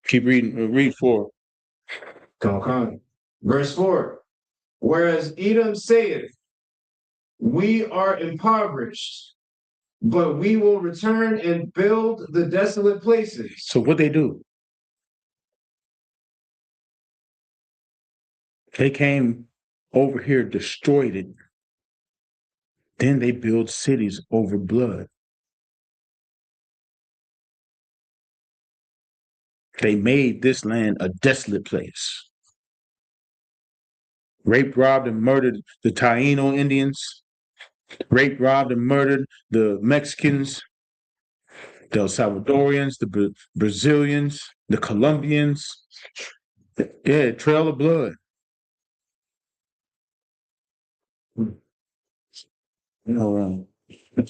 Keep reading. Read 4. Come on. Verse 4. Whereas Edom saith, we are impoverished, but we will return and build the desolate places. So what they do? They came over here, destroyed it. Then they build cities over blood. They made this land a desolate place. Raped, robbed, and murdered the Taino Indians. Raped, robbed, and murdered the Mexicans, the El Salvadorians, the Brazilians, the Colombians. Yeah, trail of blood. All right.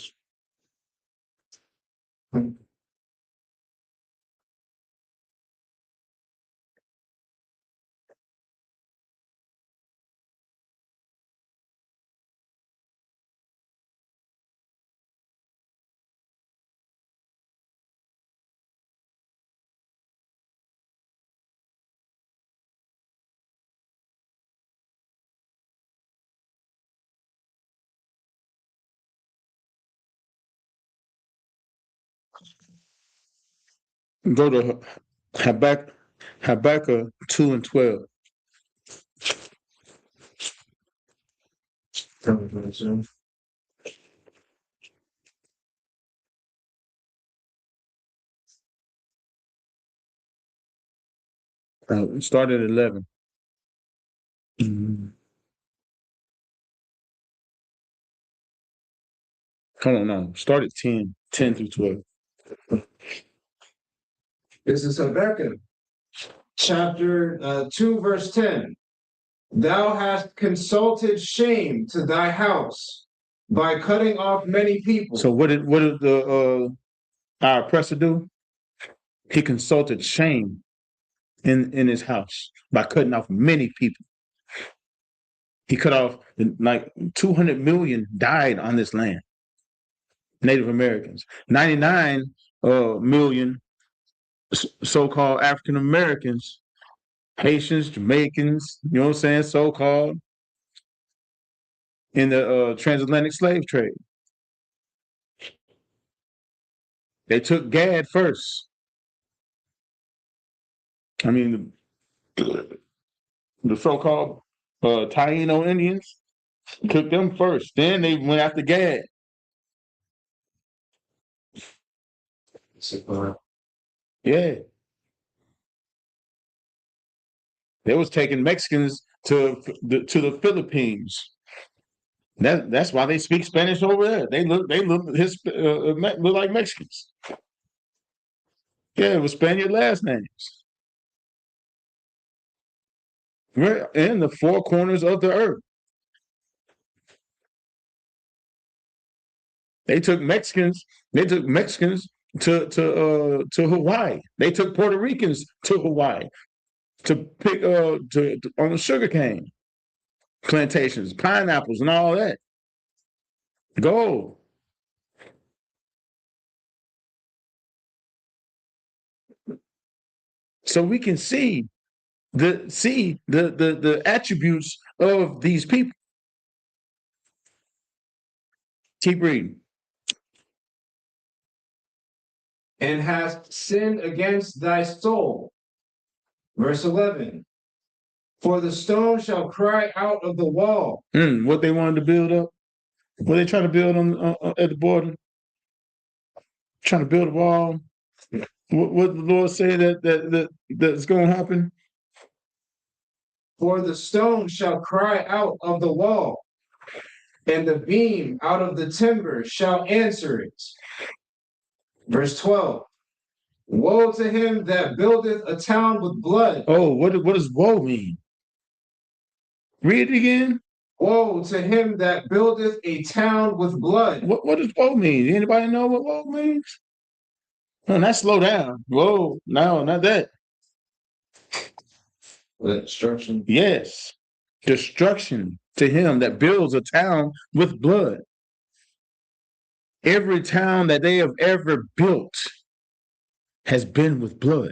Go to Habakkuk 2 and 12. Start at 11. Mhm. Come on now. Start at 10. 10 through 12. This is Habakkuk, chapter 2, verse 10. Thou hast consulted shame to thy house by cutting off many people. So what did the our oppressor do? He consulted shame in his house by cutting off many people. He cut off like 200 million died on this land. Native Americans. 99 million so-called African Americans, Haitians, Jamaicans, you know what I'm saying, so-called. in the transatlantic slave trade. They took Gad first. I mean, the so-called Taino Indians took them first. Then they went after Gad. Yeah, they was taking Mexicans to the Philippines. That's why they speak Spanish over there. They look look like Mexicans. Yeah, it was Spaniard last names. We're in the four corners of the earth. They took Mexicans. They took Mexicans to Hawaii. They took Puerto Ricans to Hawaii to pick on the sugarcane plantations, pineapples, and all that. Gold. So we can see the attributes of these people. Keep reading. And hast sinned against thy soul. Verse 11. For the stone shall cry out of the wall. What they wanted to build up? What they trying to build on at the border? Trying to build a wall. What the Lord say that's going to happen? For the stone shall cry out of the wall, and the beam out of the timber shall answer it. Verse 12. Woe to him that buildeth a town with blood. Oh, what does woe mean? Read it again. Woe to him that buildeth a town with blood. What does woe mean? Anybody know what woe means? No, not slow down. Whoa, no, not that. Destruction. Yes. Destruction to him that builds a town with blood. Every town that they have ever built has been with blood.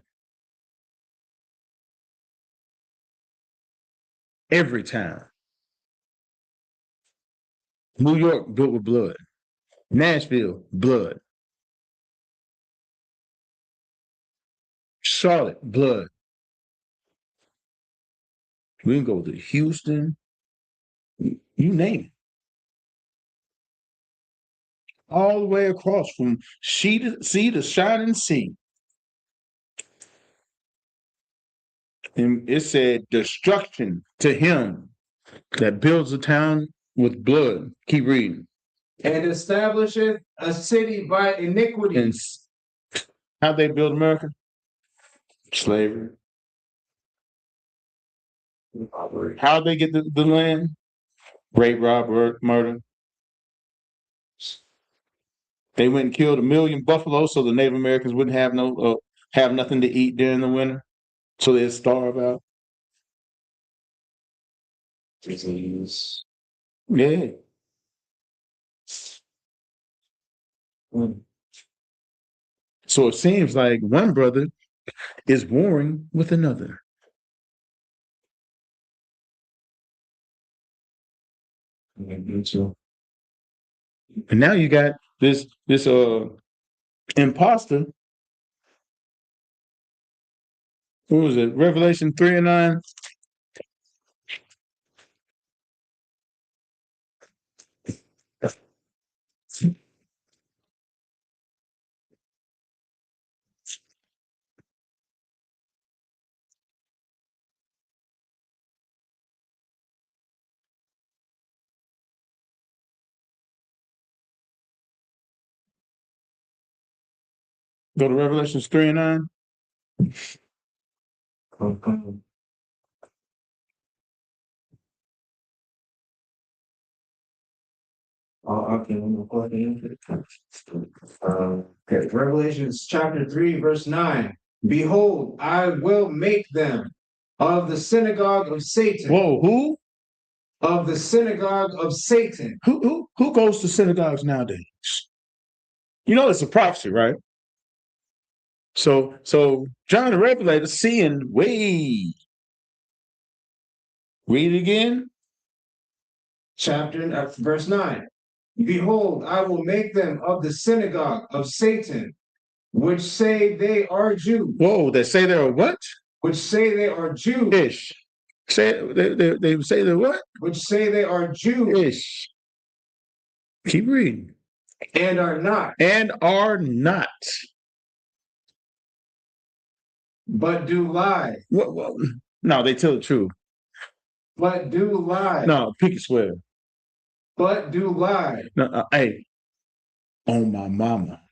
Every town. New York built with blood. Nashville, blood. Charlotte, blood. We can go to Houston, you name it. All the way across from sea to shining sea. And it said destruction to him that builds a town with blood. Keep reading. And establisheth a city by iniquity. And how'd they build America? Slavery. How'd they get the land? Rape, robbery, murder. They went and killed 1 million buffaloes so the Native Americans wouldn't have nothing to eat during the winter, so they'd starve out. Disease. Yeah. So it seems like one brother is warring with another. And now you got this imposter. What was it? Revelation 3:9. Go to Revelations 3:9. Okay, Revelation chapter 3, verse 9. Behold, I will make them of the synagogue of Satan. Whoa, who? Of the synagogue of Satan. Who goes to synagogues nowadays? You know it's a prophecy, right? So John the Revelator seeing way. Read it again. Verse 9. Behold, I will make them of the synagogue of Satan, which say they are Jews. Whoa, they say they're what? Which say they are Jews. Ish. Say they say they're what? Which say they are Jews. Ish. Keep reading. And are not. And are not. But do lie. What? No, they tell the truth. But do lie. No, pick a swear. But do lie. No, hey, on my mama.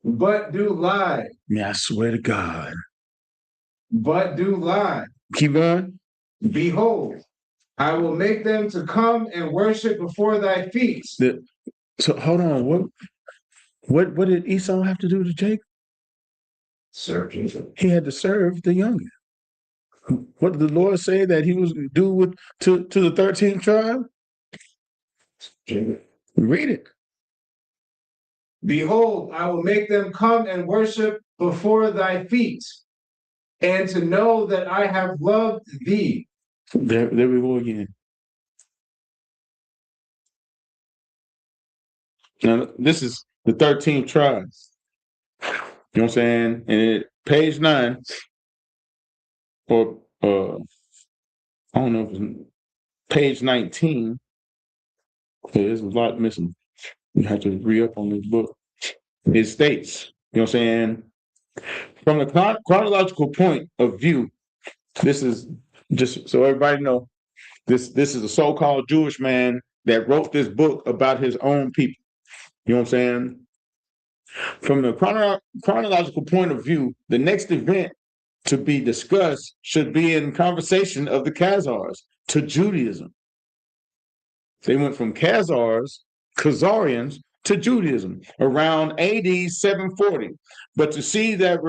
But do lie. Man, I swear to God. But do lie. Keep going. Behold, I will make them to come and worship before thy feet. So hold on. What did Esau have to do to Jacob? Serve Jesus. He had to serve the youngest. What did the Lord say that he was do to the 13th tribe? Read it. Behold, I will make them come and worship before thy feet, and to know that I have loved thee. There we go again. Now, this is the 13th tribe. You know what I'm saying? And page 9, or I don't know if it's page 19. There's a lot missing. You have to re-up on this book. It states, you know what I'm saying? From the chronological point of view, this is just so everybody know, this is a so-called Jewish man that wrote this book about his own people. You know what I'm saying? From the chronological point of view, the next event to be discussed should be in conversation of the Khazars to Judaism. They went from Khazarians to Judaism around AD 740. But to see that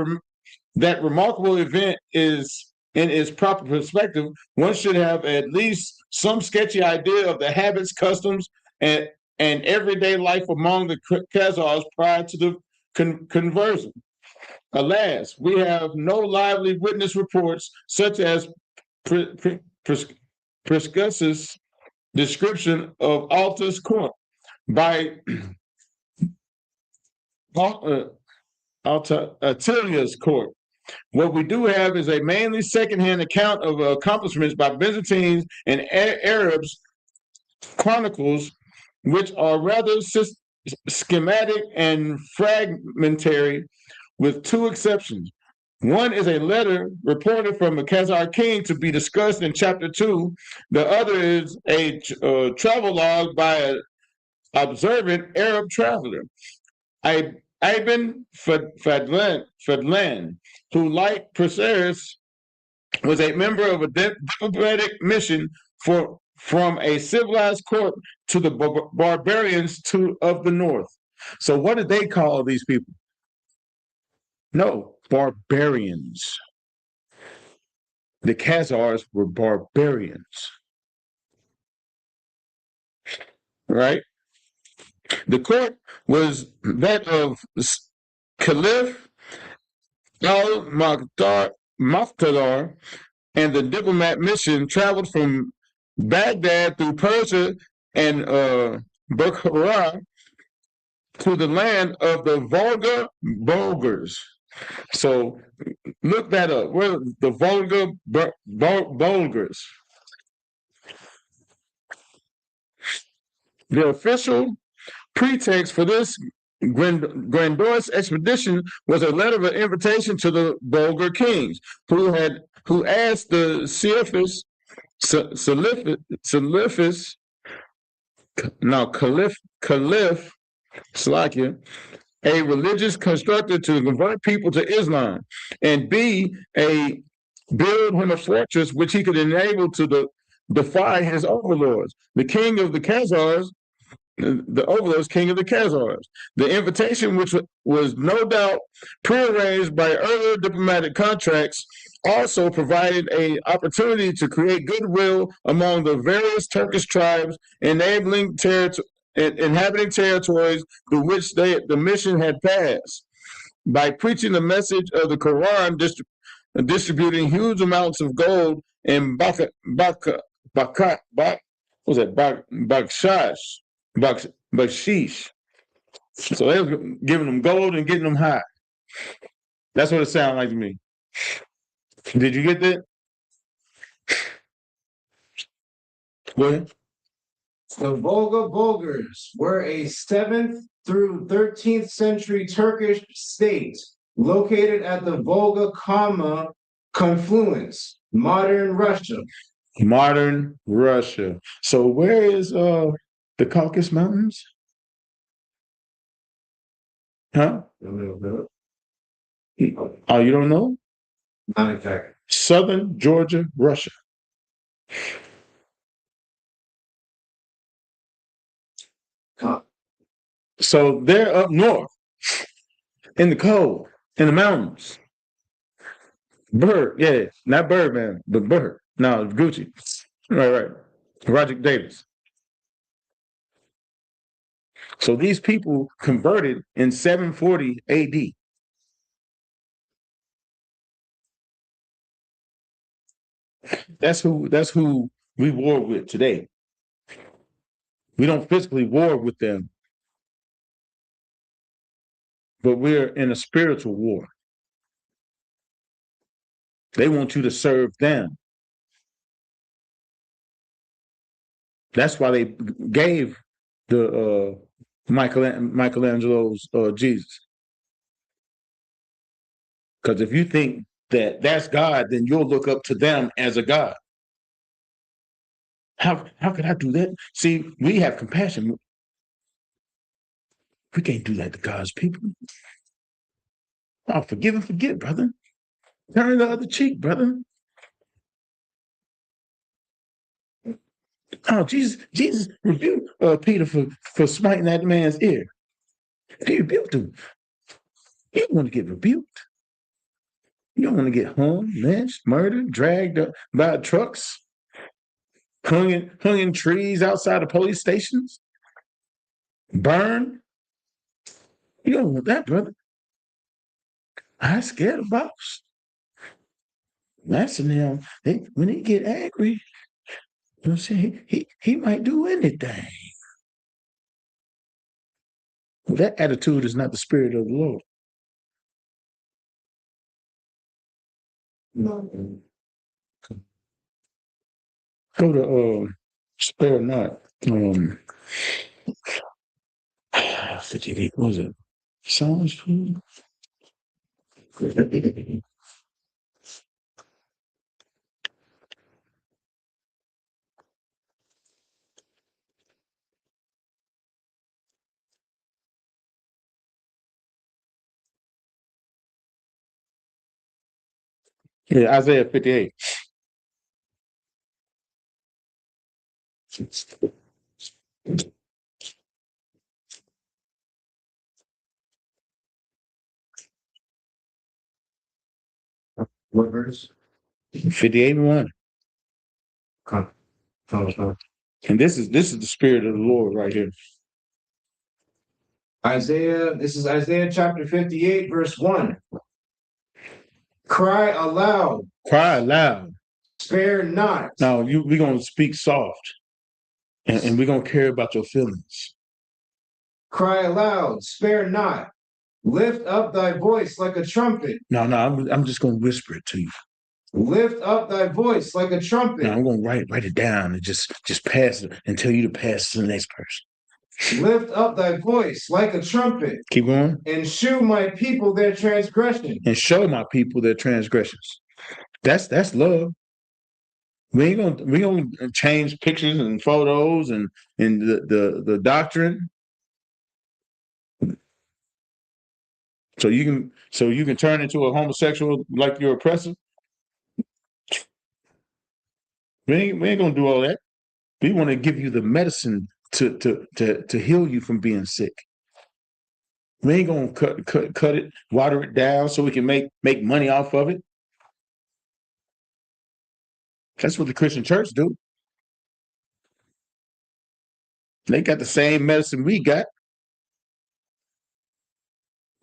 that remarkable event is in its proper perspective, one should have at least some sketchy idea of the habits, customs, and everyday life among the Khazars prior to the conversion. Alas, we have no lively witness reports such as Priscus's description of Alta's court by Attilia's court. What we do have is a mainly secondhand account of accomplishments by Byzantines and Arabs chronicles, which are rather schematic and fragmentary, with two exceptions. One is a letter reported from a Khazar king to be discussed in chapter 2. The other is a travel log by an observant Arab traveler, Ibn Fadlan, who, like Perseus, was a member of a diplomatic mission from a civilized court to the barbarians of the north. So what did they call these people? No, barbarians. The Khazars were barbarians. Right? The court was that of Caliph al-Muqtadar, and the diplomat mission traveled from Baghdad through Persia and Bukhara to the land of the Volga Bulgars. So look that up. Where the Volga Bulgars? The official pretext for this grandiose expedition was a letter of invitation to the Bulgar kings, who asked the Caliph Slakia, a religious constructor, to convert people to Islam, and build him a fortress which he could enable to defy his overlords, the king of the Khazars. The overlords, king of the Khazars. The invitation, which was no doubt prearranged by earlier diplomatic contracts, also provided an opportunity to create goodwill among the various Turkish tribes, inhabiting territories through which the mission had passed. By preaching the message of the Quran, distributing huge amounts of gold and Bakat, Bak, what was that? Bakshash, Bakshish. So they was giving them gold and getting them high. That's what it sounded like to me. Did you get that? Go ahead. The Volga Bulgars were a 7th through 13th century Turkish state located at the Volga-Kama confluence, modern Russia. Modern Russia. So where is the Caucasus Mountains? Huh? Oh, you don't know? Not exactly. Southern Georgia, Russia. So they're up north in the cold, in the mountains. Bird, yeah, not Birdman, but Bird. No, Gucci. Right. Roger Davis. So these people converted in 740 AD. That's who we war with today. We don't physically war with them, but we're in a spiritual war. They want you to serve them. That's why they gave the Michelangelo's Jesus. Because if you think that that's God, then you'll look up to them as a God. How could I do that? See, we have compassion. We can't do that to God's people. Oh, forgive and forget, brother. Turn the other cheek, brother. Oh, Jesus rebuked Peter for smiting that man's ear. He rebuked him. You don't want to get rebuked. You don't want to get hung, lynched, murdered, dragged up by trucks, hung in trees outside of police stations, burned. You don't want that, brother. I scared of boss. That's them. When they get angry, you know what I'm saying? He might do anything. That attitude is not the spirit of the Lord. No. Go to spare not. 58, what was it? Psalms? Yeah, Isaiah 58. What verse? 58:1. Come. And this is the spirit of the Lord right here. This is Isaiah chapter 58, verse 1. Cry aloud, Cry aloud. spare not. Now we're gonna speak soft and we're gonna care about your feelings. Cry aloud, spare not. Lift up thy voice like a trumpet. No, I'm just gonna whisper it to you. Lift up thy voice like a trumpet. Now I'm gonna write it down and just pass it and tell you to pass it to the next person. Lift up thy voice like a trumpet. Keep going. And shew my people their transgression. And show my people their transgressions. That's love. We gonna change pictures and photos and the doctrine. So you can turn into a homosexual like your oppressor. We ain't gonna do all that. We want to give you the medicine to heal you from being sick. We ain't gonna cut it, water it down so we can make money off of it. That's what the Christian church do. They got the same medicine we got.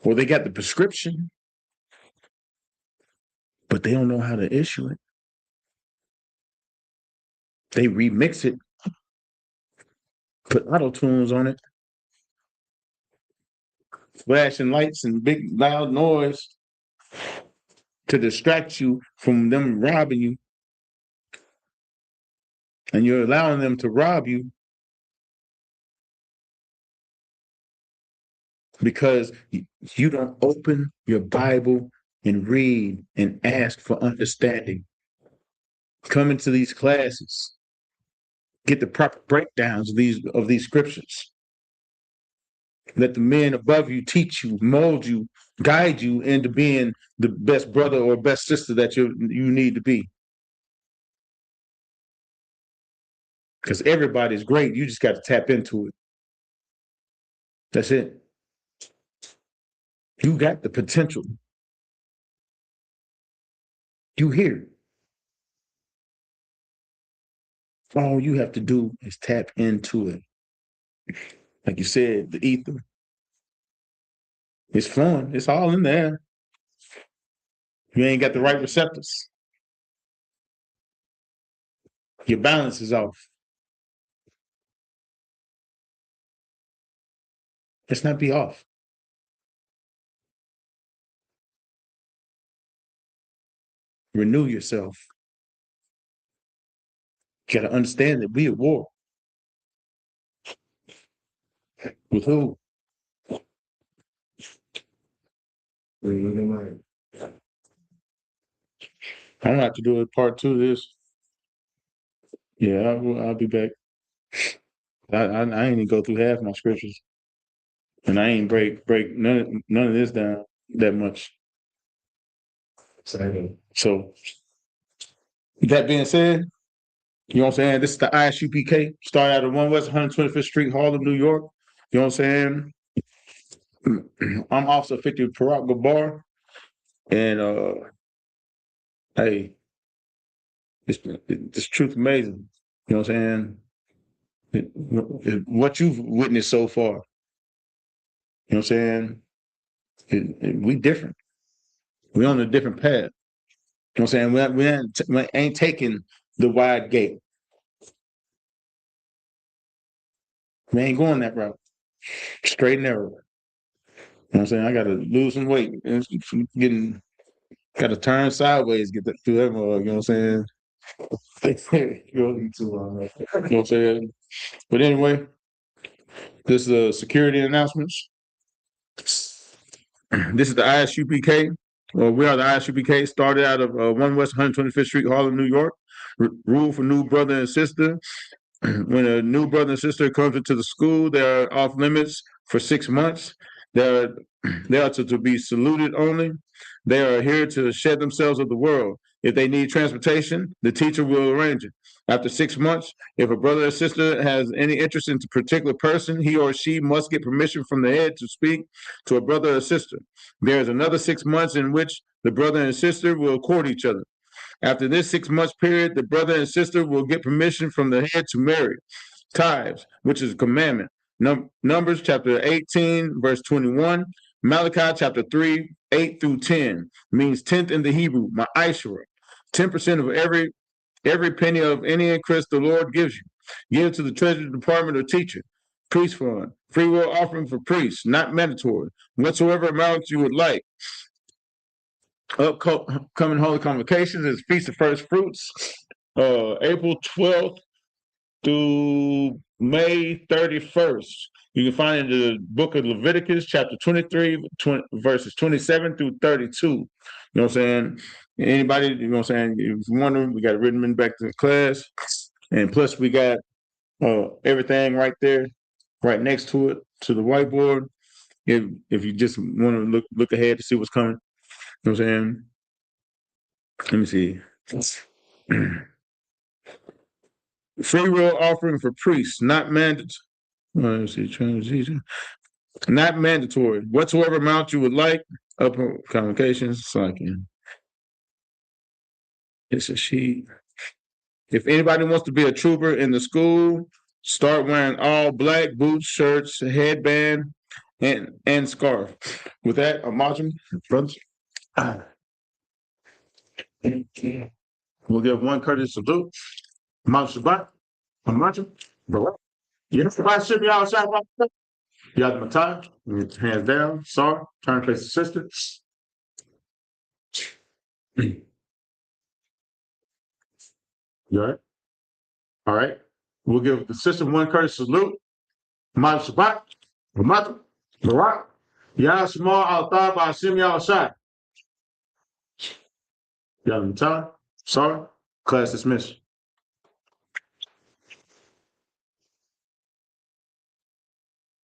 Or they got the prescription, but they don't know how to issue it. They remix it, put auto tunes on it, flashing lights and big loud noise to distract you from them robbing you. And you're allowing them to rob you because you don't open your Bible and read and ask for understanding. Come into these classes, get the proper breakdowns of these scriptures. Let the men above you teach you, mold you, guide you into being the best brother or best sister that you need to be. Because everybody's great. You just got to tap into it. That's it. You got the potential. You here. All you have to do is tap into it. Like you said, the ether. It's flowing. It's all in there. You ain't got the right receptors. Your balance is off. Let's not be off. Renew yourself. You got to understand that we at war. With who? I don't have to do a part 2 of this. Yeah, I'll be back. I ain't even go through half my scriptures, and I ain't break none of this down that much. So that being said, you know what I'm saying? This is the ISUPK. Started out at 1 West 125th Street, Harlem, New York. You know what I'm saying? I'm Officer 50 Parag Gabar, and hey, this truth amazing. You know what I'm saying? What you've witnessed so far. You know what I'm saying? We different. We on a different path. You know what I'm saying? We ain't taking the wide gate. We ain't going that route. Straight and narrow. You know what I'm saying? I gotta lose some weight. Gotta turn sideways, get that through that mug, you know what I'm saying? You know what I'm saying? But anyway, this is security announcements. This is the ISUPK. We are the ISUPK, started out of 1 West 125th Street, Harlem, New York. Rule for new brother and sister. When a new brother and sister comes into the school, they are off limits for 6 months. They are to be saluted only. They are here to shed themselves of the world. If they need transportation, the teacher will arrange it. After 6 months, if a brother or sister has any interest in a particular person, he or she must get permission from the head to speak to a brother or sister. There is another 6 months in which the brother and sister will court each other. After this 6 months period, the brother and sister will get permission from the head to marry. Tithes, which is a commandment. Numbers chapter 18, verse 21. Malachi chapter 3, 8 through 10 means tenth in the Hebrew, ma'ashra. 10% of every penny of any increase the Lord gives you. Give it to the treasury department or teacher. Priest fund, free will offering for priests, not mandatory. Whatsoever amount you would like. Upcoming holy convocations is Feast of First Fruits, April 12th through May 31st. You can find in the book of Leviticus, chapter 23, verses 27 through 32. You know what I'm saying? Anybody, you know what I'm saying? If you wonder, we got it written in back to the class. And plus, we got everything right there, right next to it, to the whiteboard. If you just want to look ahead to see what's coming. You know what I'm saying? Let me see. Free will offering for priests, not mandatory. Not mandatory. Whatsoever amount you would like. Up convocations. So I can. It's a sheet. If anybody wants to be a trooper in the school, start wearing all black boots, shirts, headband, and scarf. With that, Amajim, brothers. We'll give one courteous salute. Mount Shabbat, Mamacha, Barak. You have to buy ship y'all outside. You got the Matai, hands down, sorry, turn to face assistance. You all right? All right. We'll give the system one courtesy salute. Mount Shabbat, Mamacha, Barak. Yah Shema al Thab Asim Yah Shai. You got the Matai, sorry, class dismissed.